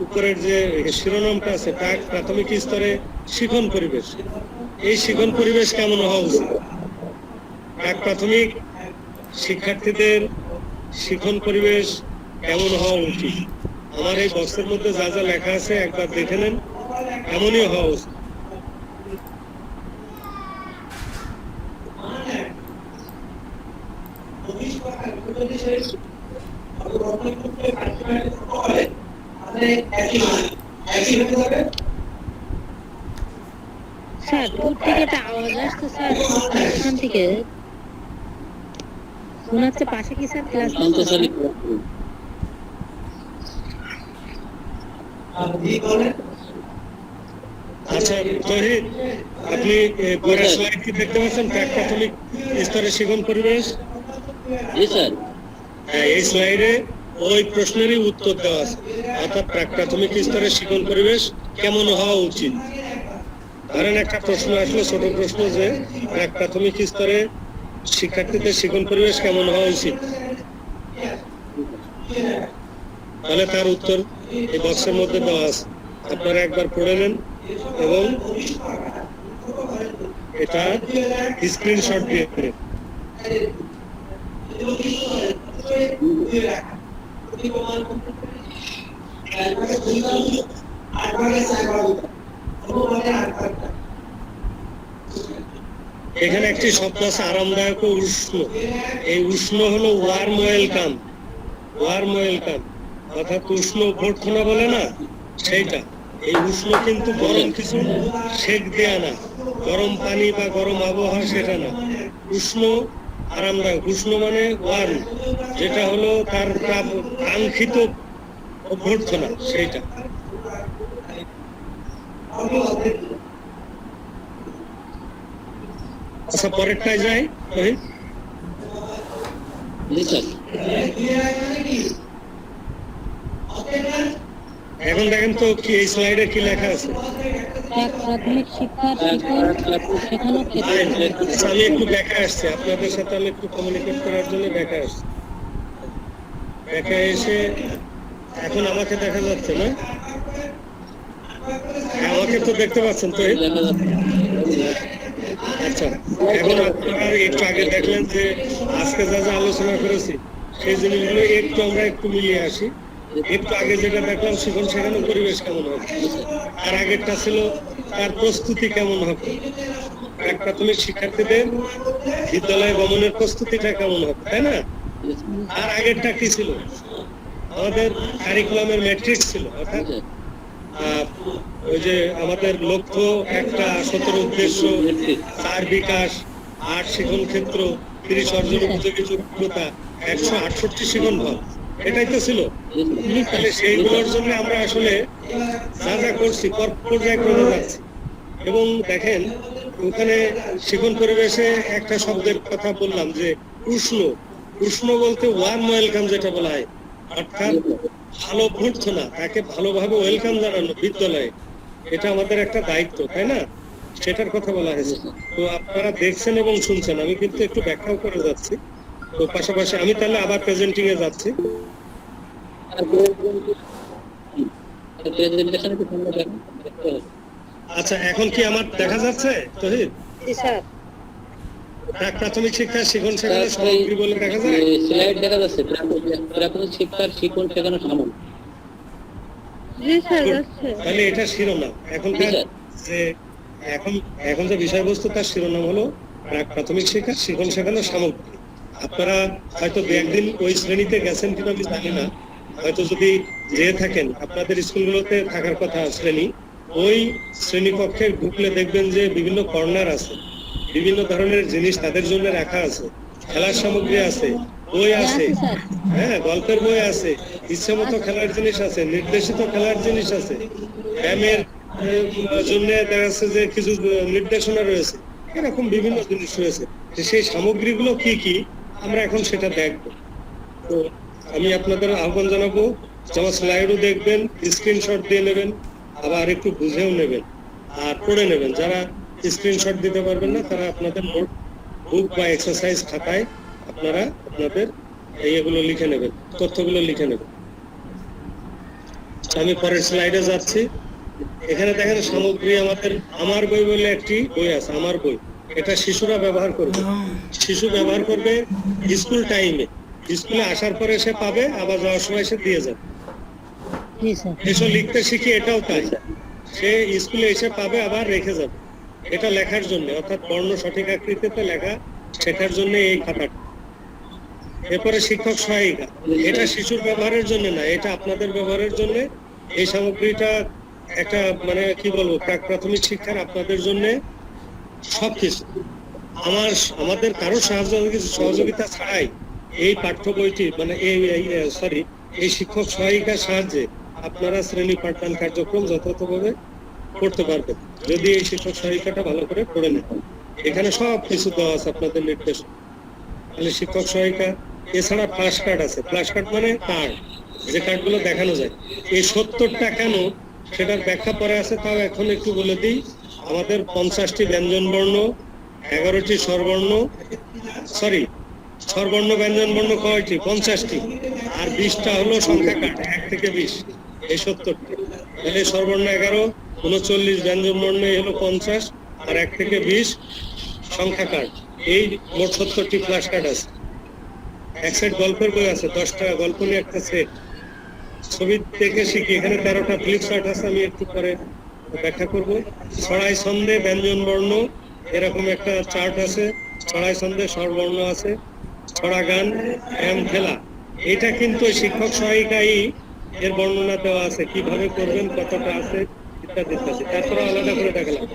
উপরের যে শিরোনামটা আছে, প্রাথমিক স্তরে শিক্ষণ পরিবেশ, এই শিক্ষণ পরিবেশ কেমন হওয়া উচিত? প্রাথমিক শিক্ষার্থীদের শিক্ষণ পরিবেশ কেমন হওয়া উচিত? আমার এই বক্সের মধ্যে যা যা লেখা আছে একবার দেখে নেন, এমনই হওয়া উচিত। একই হতে হবে। স্যার দূর থেকে একটা আওয়াজ আসছে স্যার ওখান থেকে মনে হচ্ছে পাশে কি স্যার ক্লাস সন্তোষালী আর বি বলেন। আচ্ছা তহিদ, আপনি পরের স্লাইড কি দেখতে পাচ্ছেন? প্রাক প্রাথমিক স্তরে শিখন পরিবেশ। জি স্যার। হ্যাঁ, এই স্লাইডে ওই প্রশ্নেরই উত্তর দেওয়া আছে, অর্থাৎ প্রাক প্রাথমিক স্তরে শিখন পরিবেশ কেমন হওয়া উচিত। ধরেন একটা প্রশ্ন আসলো, ছোট প্রশ্ন, যে প্রাক প্রাথমিক স্তরে শিক্ষার্থীদের শিখন পরিবেশ কেমন হওয়া উচিত, তাহলে তার উত্তর এই বক্সের মধ্যে দেওয়া আছে। আপনারা একবার পড়ে নেন এবং এটা স্ক্রিনশট দিয়ে নেন। এখানে একটি শব্দ আছে আরামদায়ক ও উষ্ণ। এই উষ্ণ হলো ওয়ার্ম ওয়েলকাম। ওয়ার্ম ওয়েলকাম অর্থাৎ উষ্ণ অভ্যর্থনা বলে না, সেইটা। এই উষ্ণ কিন্তু গরম কিছু সেক দেয়া না, গরম পানি বা গরম আবহাওয়া সেটা না। উষ্ণ আরামদায়ক, উষ্ণ মানে ওয়ার্ম, যেটা হলো তার কাঙ্ক্ষিত অভ্যর্থনা, সেইটা। আচ্ছা পরেরটায় যাই। জি স্যার। এখন দেখেন তো কি এই স্লাইডে কি লেখা আছে। প্রাথমিক শিক্ষার শিখন শেখানো আচ্ছা, আমি একটু ব্যাখ্যা আসছি আপনাদের সাথে, আমি একটু কমিউনিকেট করার জন্য ব্যাখ্যা আসছি। ব্যাখ্যা এসে এখন আমাকে দেখা যাচ্ছে না? আমাকে তো দেখতে পাচ্ছেন তো? আচ্ছা, এখন আপনারা একটু আগে দেখলেন যে আজকে যা যা আলোচনা করেছি সেই জিনিসগুলো একটু আমরা একটু মিলিয়ে আসি। একটু আগে যেটা দেখলাম শিখন শেখানোর পরিবেশ কেমন হবে, আর আগেরটা ছিল তার প্রস্তুতি কেমন হবে, এক প্রাথমিক শিক্ষার্থীদের বিদ্যালয়ে গমনের প্রস্তুতিটা কেমন হবে, তাই না? আর আগেরটা কি ছিল? আমাদের কারিকুলামের ম্যাট্রিক্স ছিল, অর্থাৎ ওই যে আমাদের লক্ষ্য একটা, 17 উদ্দেশ্য, 4 বিকাশ, 8 শিখন ক্ষেত্র, 30 অর্জন উপযোগী যোগ্যতা, 168 শিখন ভাব, এটাই তো ছিল। তাহলে সেইগুলোর জন্য আমরা আসলে যা যা করছি পর্যায়ক্রমে যাচ্ছি। এবং দেখেন ওখানে শিখন পরিবেশে একটা শব্দের কথা বললাম যে উষ্ণ। উষ্ণ বলতে ওয়ার্ম ওয়েলকাম যেটা বলা হয়, অর্থাৎ ভালো অভ্যর্থনা, তাকে ভালোভাবে ওয়েলকাম জানানো বিদ্যালয়ে, এটা আমাদের একটা দায়িত্ব, তাই না? সেটার কথা বলা হয়েছে। তো আপনারা দেখছেন এবং শুনছেন, আমি কিন্তু একটু ব্যাখ্যাও করে যাচ্ছি। তো পাশাপাশি আমি তাহলে আবার প্রেজেন্টিং এ যাচ্ছি। আচ্ছা, এখন কি আমার দেখা যাচ্ছে তহিদ? প্রাথমিক শিক্ষা শিখন শেখানোর সামগ্রী বলে দেখা যায়, স্লাইড দেখা যাচ্ছে প্রাথমিক শিক্ষার শিখন শেখানোর সামগ্রী। তাহলে এটা শিরোনাম। এখনকার যে এখন যে বিষয়বস্তু তার শিরোনাম হলো প্রাথমিক শিক্ষা শিখন শেখানোর সামগ্রী। আপনারা হয়তো দু একদিন ওই শ্রেণীতে গেছেন কিনা আমি জানি না, হয়তো যদি যেয়ে থাকেন, আপনাদের স্কুলগুলোতে থাকার কথা শ্রেণী, ওই শ্রেণীকক্ষে ঢুকলে দেখবেন যে বিভিন্ন কর্নার আছে, বিভিন্ন ধরনের জিনিস তাদের জন্য রাখা আছে, খেলার সামগ্রী আছে, বই আছে, হ্যাঁ গল্পের বই আছে, ইচ্ছে মতো খেলার জিনিস আছে, নির্দেশিত খেলার জিনিস আছে, ব্যায়ামের জন্য দেখা যাচ্ছে যে কিছু নির্দেশনা রয়েছে, এরকম বিভিন্ন জিনিস রয়েছে। সেই সামগ্রীগুলো কি কি আমরা এখন সেটা দেখবো। তো আমি আপনাদের আহ্বান জানাবো, যেমন স্লাইডও দেখবেন, স্ক্রিনশট দিয়ে নেবেন, আবার একটু বুঝেও নেবেন আর পড়ে নেবেন। যারা স্ক্রিনশট দিতে পারবেন না তারা আপনাদের নোট বুক বা এক্সারসাইজ খাতায় আপনারা আপনাদের এইগুলো লিখে নেবেন, তথ্যগুলো লিখে নেবেন। আমি পরের স্লাইডে যাচ্ছি। এখানে দেখেন সামগ্রী, আমাদের আমার বই বলে একটি বই আছে, আমার বই। এটা শিশুরা ব্যবহার করবে, শিশু ব্যবহার করবে স্কুল টাইমে, স্কুলে আসার পরে সে পাবে, আবার যাওয়ার সময় সে দিয়ে যাবে। এসব লিখতে শিখি, এটাও তাই, সে স্কুলে এসে পাবে আবার রেখে যাবে। এটা লেখার জন্য, অর্থাৎ বর্ণ সঠিক আকৃতিতে লেখা শেখার জন্য এই খাতাটা। এরপরে শিক্ষক সহায়িকা, এটা শিশুর ব্যবহারের জন্য না, এটা আপনাদের ব্যবহারের জন্য। এই সামগ্রীটা একটা মানে কি বলবো, প্রাক প্রাথমিক শিক্ষার আপনাদের জন্য সবকিছু। আমাদের কারো সহযোগিতা ছাড়াই এই পাঠ্য বইটি মানে এই শিক্ষক সহায়িকার সাহায্যে আপনারা শ্রেণী পাঠদান কার্যক্রম যথাযথভাবে করতে পারবেন, যদি এই শিক্ষক সহায়িকাটা ভালো করে পড়ে নেন। এখানে সব কিছু দেওয়া আছে আপনাদের নির্দেশ। তাহলে শিক্ষক সহায়িকা, এছাড়া ফ্ল্যাশ কার্ড আছে। ফ্ল্যাশ কার্ড মানে কার্ড, যে কার্ডগুলো দেখানো যায়। এই 70টা কেন সেটার ব্যাখ্যা পরে আছে, তাও এখন একটু বলে দিই। আমাদের 50টি ব্যঞ্জন বর্ণ, 11টি স্বরবর্ণ, স্বরবর্ণ ব্যঞ্জন বর্ণ কয়টি? 50টি, আর 20টা হলো সংখ্যা কার্ড, 1 থেকে 20, এই 70টি। তাহলে স্বরবর্ণ 11, 39 ব্যঞ্জন বর্ণ হলো 50, আর 1 থেকে 20 সংখ্যা কার্ড। এই মোট 70টি ফ্ল্যাশ কার্ড আছে। এক সেট গল্পের বই আছে, 10টা গল্প নিয়ে একটা সেট। ছবি দেখে শিখি। এখানে 13টা ফ্লিপ চার্ট আছে, আমি একটু পরে ব্যাখ্যা করব। ছড়াই ছন্দে ব্যঞ্জন বর্ণ, এরকম একটা চার্ট আছে। ছড়াই ছন্দে স্বরবর্ণ আছে, ছড়া গান, ব্যায়াম খেলা। এটা কিন্তু শিক্ষক সহায়িকাই এর বর্ণনা দেওয়া আছে, কিভাবে করবেন, কতটা আছে ইত্যাদি ইত্যাদি। তারপরে আলাদা করে দেখালাম।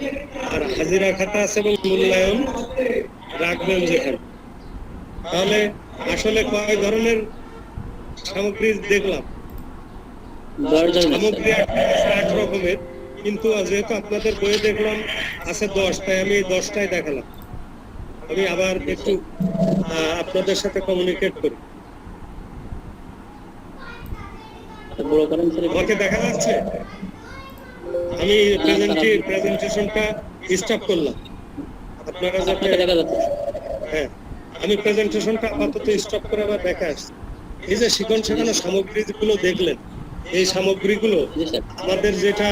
আর হাজিরা খাতা আছে এবং মূল্যায়ন রাখবেন যেখানে। তাহলে আসলে কয় ধরনের সামগ্রী দেখলাম? সামগ্রী 8 রকমের, কিন্তু যেহেতু আপনাদের বইয়ে দেখলাম আছে 10, তাই আমি এই 10টাই দেখালাম। আমি আবার একটু আপনাদের সাথে কমিউনিকেট করি। আমাকে দেখা যাচ্ছে? আমি প্রেজেন্টেশনটা স্টপ করলাম। আপনারা যাতে হ্যাঁ, আমি প্রেজেন্টেশনটা আপাতত স্টপ করে আবার দেখা আসছি। এই যে শিক্ষণ শেখানোর সামগ্রীগুলো দেখলেন, এই সামগ্রীগুলো আমাদের যেটা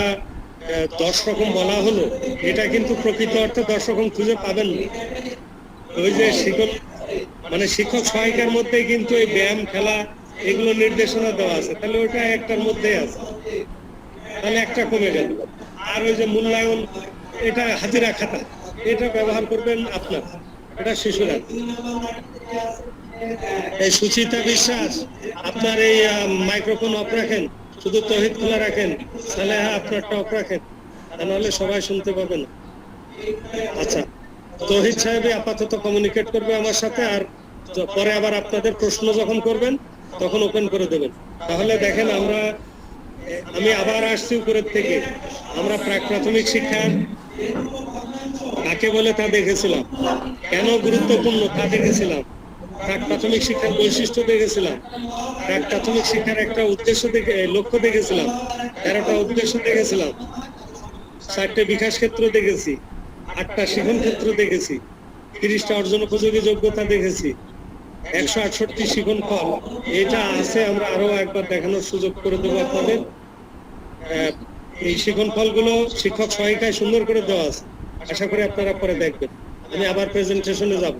10 রকম বলা হলো, এটা কিন্তু প্রকৃত অর্থে 10 রকম খুঁজে পাবেন না। ওই যে শিক্ষক সহায়িকার মধ্যে কিন্তু এই ব্যায়াম খেলা এগুলো নির্দেশনা দেওয়া আছে, তাহলে ওইটা একটার মধ্যেই আছে, তাহলে একটা কমে গেল। আর ওই যে মূল্যায়ন, এটা হাজিরা খাতা, এটা ব্যবহার করবেন আপনার, এটা শিশুরা। এই সুচিতা বিশ্বাস, আপনার এই মাইক্রোফোন অফ রাখেন, শুধু তহিদ খোলা রাখেন, সালেহা আপনারটা অফ রাখেন, তা নাহলে সবাই শুনতে পাবে না। আচ্ছা, তহিদ সাহেব আপাতত কমিউনিকেট করবে আমার সাথে, আর পরে আবার আপনাদের প্রশ্ন যখন করবেন তখন ওপেন করে দেবেন। তাহলে দেখেন, আমি আবার আসছি উপরের থেকে। আমরা প্রাক প্রাথমিক শিক্ষা কাকে বলে তা দেখেছিলাম, কেন গুরুত্বপূর্ণ তা দেখেছিলাম, প্রাক প্রাথমিক শিক্ষার বৈশিষ্ট্য দেখেছিলাম, প্রাক প্রাথমিক শিক্ষার একটা লক্ষ্য দেখেছিলাম, 13টা উদ্দেশ্য দেখেছিলাম, 4টে বিকাশ ক্ষেত্র দেখেছি, 8টা শিখন ক্ষেত্র দেখেছি, 30টা অর্জন উপযোগী যোগ্যতা দেখেছি, 168টি শিখন ফল। এটা আছে, আমরা আরো একবার দেখানোর সুযোগ করে দেবো আপনাদের। এই শিখন ফলগুলো শিক্ষক সহায়িকায় সুন্দর করে দেওয়া আছে, আশা করি আপনারা পরে দেখবেন। আমি আবার প্রেজেন্টেশনে যাব,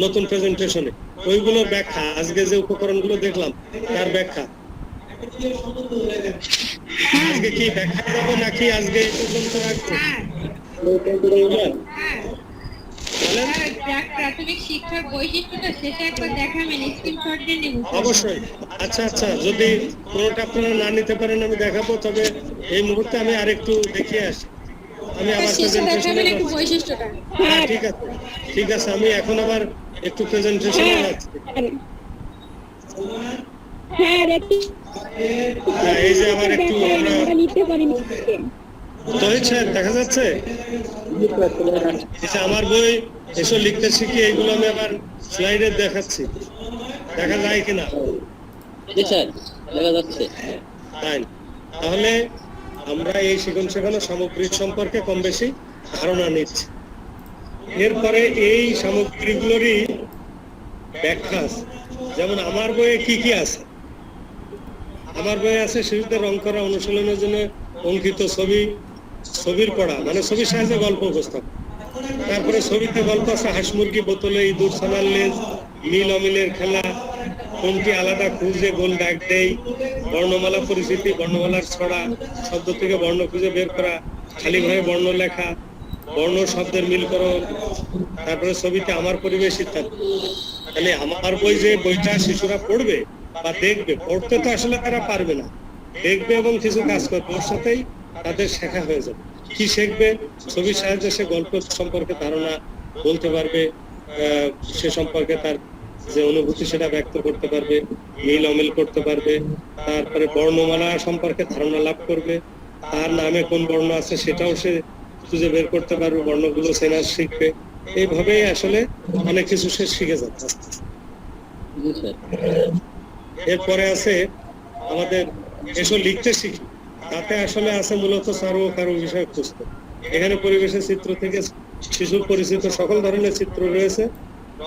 নতুন প্রেজেন্টেশনে ওইগুলোর ব্যাখ্যা, আজকে যে উপকরণগুলো দেখলাম তার ব্যাখ্যা। আজকে কি ব্যাখ্যা দেবো নাকি আজকে এই পর্যন্ত রাখবো? প্রাথমিক শিক্ষার বৈশিষ্ট্যটা শেষে একবার দেখাবেন, স্ক্রিনশট দিয়ে নিব। অবশ্যই। আচ্ছা, যদি কোনোটা আপনারা না নিতে পারেন আমি দেখাবো, তবে এই মুহূর্তে আমি আরেকটু দেখিয়ে আসি। আমি আবার প্রেজেন্টেশনে যাচ্ছি। হ্যাঁ, ঠিক আছে, আমি এখন আবার একটু প্রেজেন্টেশনে যাচ্ছি। হ্যাঁ, এই যে আবার একটু তহিদ সাহেব দেখা যাচ্ছে? আমার বই এসব লিখতে শিখি, এইগুলো আমি আবার স্লাইডে দেখাচ্ছি, দেখা যায় কিনা? দেখা যাচ্ছে। তাই তাহলে আমরা এই শিখন শেখানোর সামগ্রী সম্পর্কে কম বেশি ধারণা নিচ্ছি। এরপরে এই সামগ্রীগুলোরই ব্যাখ্যা আছে। যেমন আমার বইয়ে কি আছে? আমার বইয়ে আছে শিশুদের রং করা অনুশীলনের জন্য অঙ্কিত ছবির পড়া, মানে ছবির সাহায্যে গল্প উপস্থাপন। তারপরে ছবিতে গল্প আছে হাঁস মুরগি, বোতলে ইঁদুর, ছানার লেজ, মিল অমিলের খেলা, কোনটি আলাদা খুঁজে গোল ডাক দেই, বর্ণমালা পরিচিতি, বর্ণমালার ছড়া, শব্দ থেকে বর্ণ খুঁজে বের করা, খালিভাবে বর্ণ লেখা, বর্ণ শব্দের মিলকরণ, তারপরে ছবিতে আমার পরিবেশ ইত্যাদি। তাহলে আমার বই, যে বইটা শিশুরা পড়বে বা দেখবে, পড়তে তো আসলে তারা পারবে না, দেখবে এবং কিছু কাজ করবে, ওর সাথেই তাদের শেখা হয়ে যাবে। কি শিখবে? ছবির সাহায্যে সে গল্প সম্পর্কে ধারণা বলতে পারবে, সে সম্পর্কে তার যে অনুভূতি সেটা ব্যক্ত করতে পারবে, মিল অমিল করতে পারবে, তারপরে বর্ণমালা সম্পর্কে ধারণা লাভ করবে, তার নামে কোন বর্ণ আছে সেটাও সে খুঁজে বের করতে পারবে, বর্ণগুলো চেনা শিখবে। এইভাবেই আসলে অনেক কিছু সে শিখে যাচ্ছে। জি স্যার। এরপরে আছে আমাদের এসব লিখতে শিখি, তাতে আসলে আছে মূলত চারু ও কারু বিষয়ক পুস্তক। এখানে পরিবেশের চিত্র থেকে শিশুর পরিচিত সকল ধরনের চিত্র রয়েছে।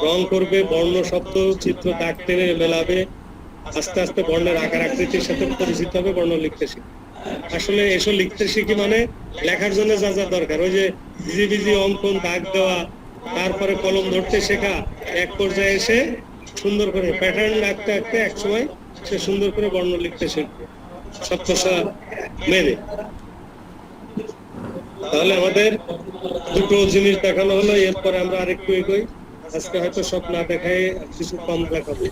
রং করবে, বর্ণ শব্দ চিত্র দাগ টেনে মেলাবে, আস্তে আস্তে বর্ণের আকার আকৃতির সাথে পরিচিত হবে, বর্ণ লিখতে শিখি। আসলে এসব লিখতে শিখি মানে লেখার জন্য যা যা দরকার, ওই যে বিজি অঙ্কন, দাগ দেওয়া, তারপরে কলম ধরতে শেখা, এক পর্যায়ে এসে সুন্দর করে প্যাটার্ন আঁকতে আঁকতে এক সময় সে সুন্দর করে বর্ণ লিখতে শিখবে সপ্তসা মেনে। তাহলে আমাদের দুটো জিনিস দেখানো হলো, এরপরে আমরা আরেকটু এগোই। আজকে হয়তো সব না দেখায় কিছু কম দেখাবো।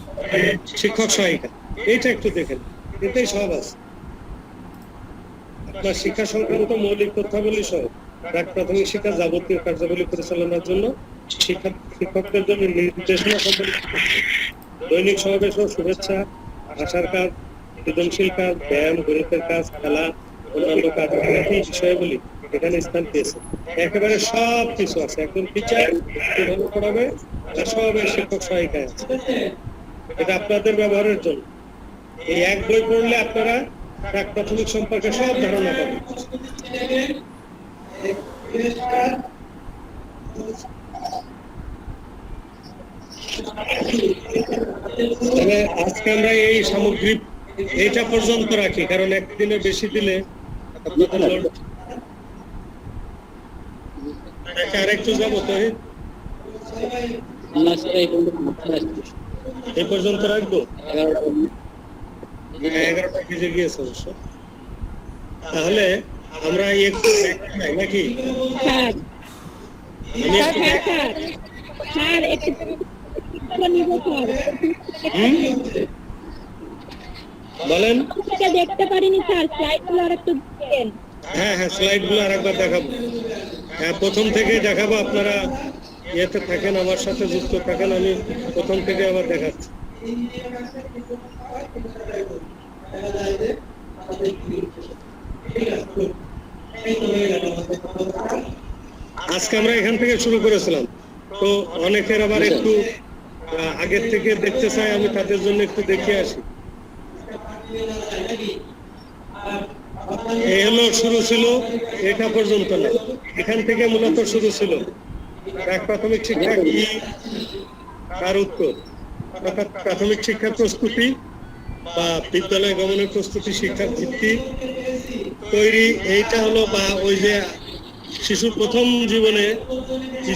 শিক্ষক সহায়িকা, এইটা একটু দেখেন, এটাই সব আছে। আপনার শিক্ষা সংক্রান্ত মৌলিক তথ্যাবলী সহ প্রাক প্রাথমিক শিক্ষা যাবতীয় কার্যাবলী পরিচালনার জন্য শিক্ষকদের জন্য নির্দেশনা সম্পর্কিত দৈনিক সমাবেশ ও শুভেচ্ছা, ভাষার কাজ, সৃজনশীল কাজ, ব্যায়াম, গণিতের কাজ, খেলা, অন্যান্য কাজ বিষয়গুলি এখানে স্থান পেয়েছে। একেবারে সব কিছু আছে। একজন টিচার কিভাবে পড়াবে তার সব শিক্ষক সহায়িকায় আছে। এটা আপনাদের ব্যবহারের জন্য। এই এক বই পড়লে আপনারা প্রাক প্রাথমিক সম্পর্কে সব ধারণা পাবেন। তবে আজকে আমরা এই সামগ্রী এইটা পর্যন্ত রাখি, কারণ একদিনে বেশি দিলে আপনাদের লোড। আরেকটু যাবো তো, এই পর্যন্ত রাখবো। 11টা বেজে গিয়েছে অবশ্য। তাহলে আমরা একটু নাকি বলেন। দেখতে পারিনি স্যার, স্লাইডগুলো আরেকটু দেন। হ্যাঁ, স্লাইড গুলো আরেকবার দেখাবো। হ্যাঁ, প্রথম থেকে দেখাবো। আপনারা ইয়েতে থাকেন, আমার সাথে যুক্ত থাকেন, আমি প্রথম থেকে আবার দেখাচ্ছি। আজকে আমরা এখান থেকে শুরু করেছিলাম, তো অনেকের আবার একটু আগের থেকে দেখতে চাই, আমি তাদের জন্য একটু দেখে আসি। এই হলো শুরু ছিল, এটা পর্যন্ত না, এখান থেকে মূলত শুরু ছিল প্রাক প্রাথমিক শিক্ষা কি, তার উত্তর, অর্থাৎ প্রাথমিক শিক্ষার প্রস্তুতি বা বিদ্যালয় গমনের প্রস্তুতি, শিক্ষার ভিত্তি তৈরি, এইটা হলো, বা ওই যে শিশুর প্রথম জীবনে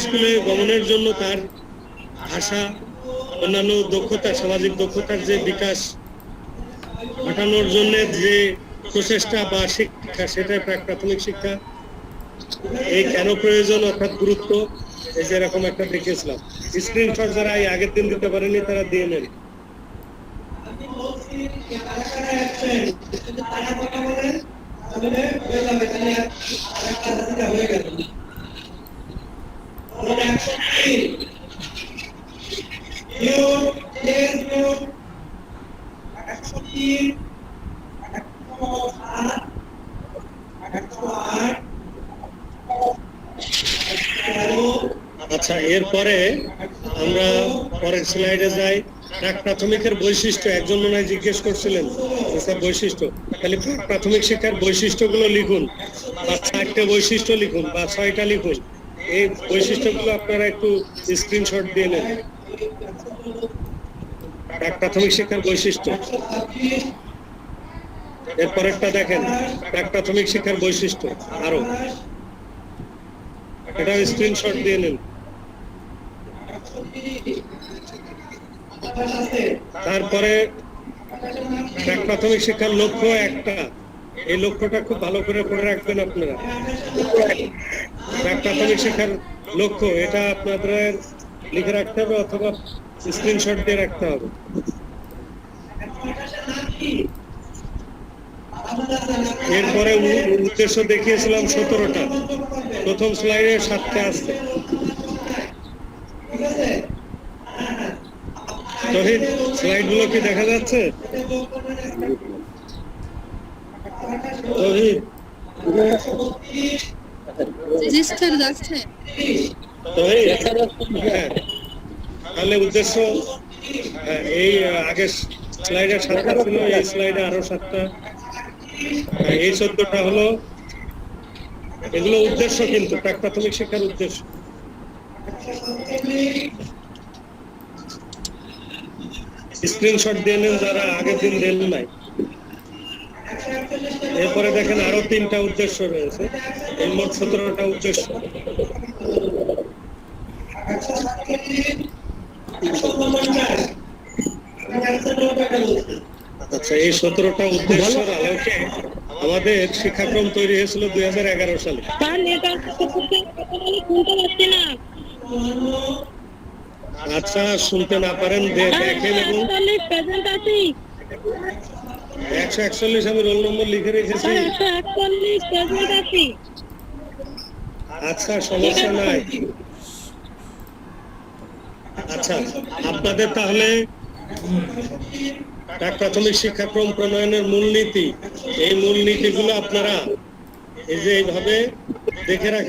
স্কুলে গমনের জন্য তার ভাষা, অন্যান্য দক্ষতা, সামাজিক দক্ষতার যে বিকাশ ঘটানোর জন্য যে প্রচেষ্টা বা শিক্ষা, সেটাই প্রাক প্রাথমিক শিক্ষা। এই কেন প্রয়োজন অর্থাৎ গুরুত্ব, এই যে এরকম একটা দেখিয়েছিলাম। স্ক্রিনশট যারা এই আগের দিন দিতে পারেনি তারা দিয়ে নেন। আচ্ছা, এরপরে আমরা পরের স্লাইডে যাই। প্রাক প্রাথমিকের বৈশিষ্ট্য, একজন মনে হয় জিজ্ঞেস করছিলেন স্যার বৈশিষ্ট্য, তাহলে প্রাথমিক শিক্ষার বৈশিষ্ট্যগুলো লিখুন, বা 4টে বৈশিষ্ট্য লিখুন বা 6টা লিখুন। এই বৈশিষ্ট্যগুলো আপনারা একটু স্ক্রিনশট দিয়ে নেন। প্রাক প্রাথমিক শিক্ষার বৈশিষ্ট্য, এরপরেরটা দেখেন, প্রাক প্রাথমিক শিক্ষার বৈশিষ্ট্য আরো, এটা স্ক্রিনশট দিয়ে নেন। তারপরে প্রাক প্রাথমিক শিক্ষার লক্ষ্য একটা, এই লক্ষ্যটা খুব ভালো করে পড়ে রাখবেন আপনারা। প্রাক প্রাথমিক শিক্ষার লক্ষ্য, এটা আপনাদের লিখে রাখতে হবে অথবা স্ক্রিনশট দিয়ে রাখতে হবে। এরপরে উদ্দেশ্য দেখিয়েছিলাম 17টা, প্রথম স্লাইডে 7টা আছে। তহিদ, স্লাইডগুলো কি দেখা যাচ্ছে? তহিদ, জি স্যার যাচ্ছে। তহিদ, দেখা যাচ্ছে না, স্যার। হ্যাঁ, তাহলে উদ্দেশ্য, হ্যাঁ, এই আগের স্লাইডে 7টা ছিল, এই স্লাইডে আরো 7টা, এই 14টা হলো। এগুলো উদ্দেশ্য, কিন্তু প্রাক প্রাথমিক শিক্ষার উদ্দেশ্য। স্ক্রিনশট দিয়ে নেন যারা আগের দিন দেন নাই। এরপরে দেখেন আরো 3টা উদ্দেশ্য রয়েছে, এই মোট 17টা উদ্দেশ্য। আচ্ছা, এই 17টা উদ্দেশ্যের আলোকে আমাদের শিক্ষাক্রম তৈরি হয়েছিল 2011 সালে। স্যার নেটওয়ার্ক শুনতে পাচ্ছি না। আচ্ছা, শুনতে না পারেন দেখেন, এবং 141 প্রেজেন্ট আছি। 141 আমি রোল নম্বর লিখে রেখেছি। স্যার 141 প্রেজেন্ট আছি। আচ্ছা, সমস্যা নাই। আচ্ছা, আপনাদের তাহলে প্রাক প্রাথমিক শিক্ষাক্রম প্রণয়নের মূলনীতি, এই মূলনীতিগুলো আপনারা এই যে এইভাবে দেখে রাখেন।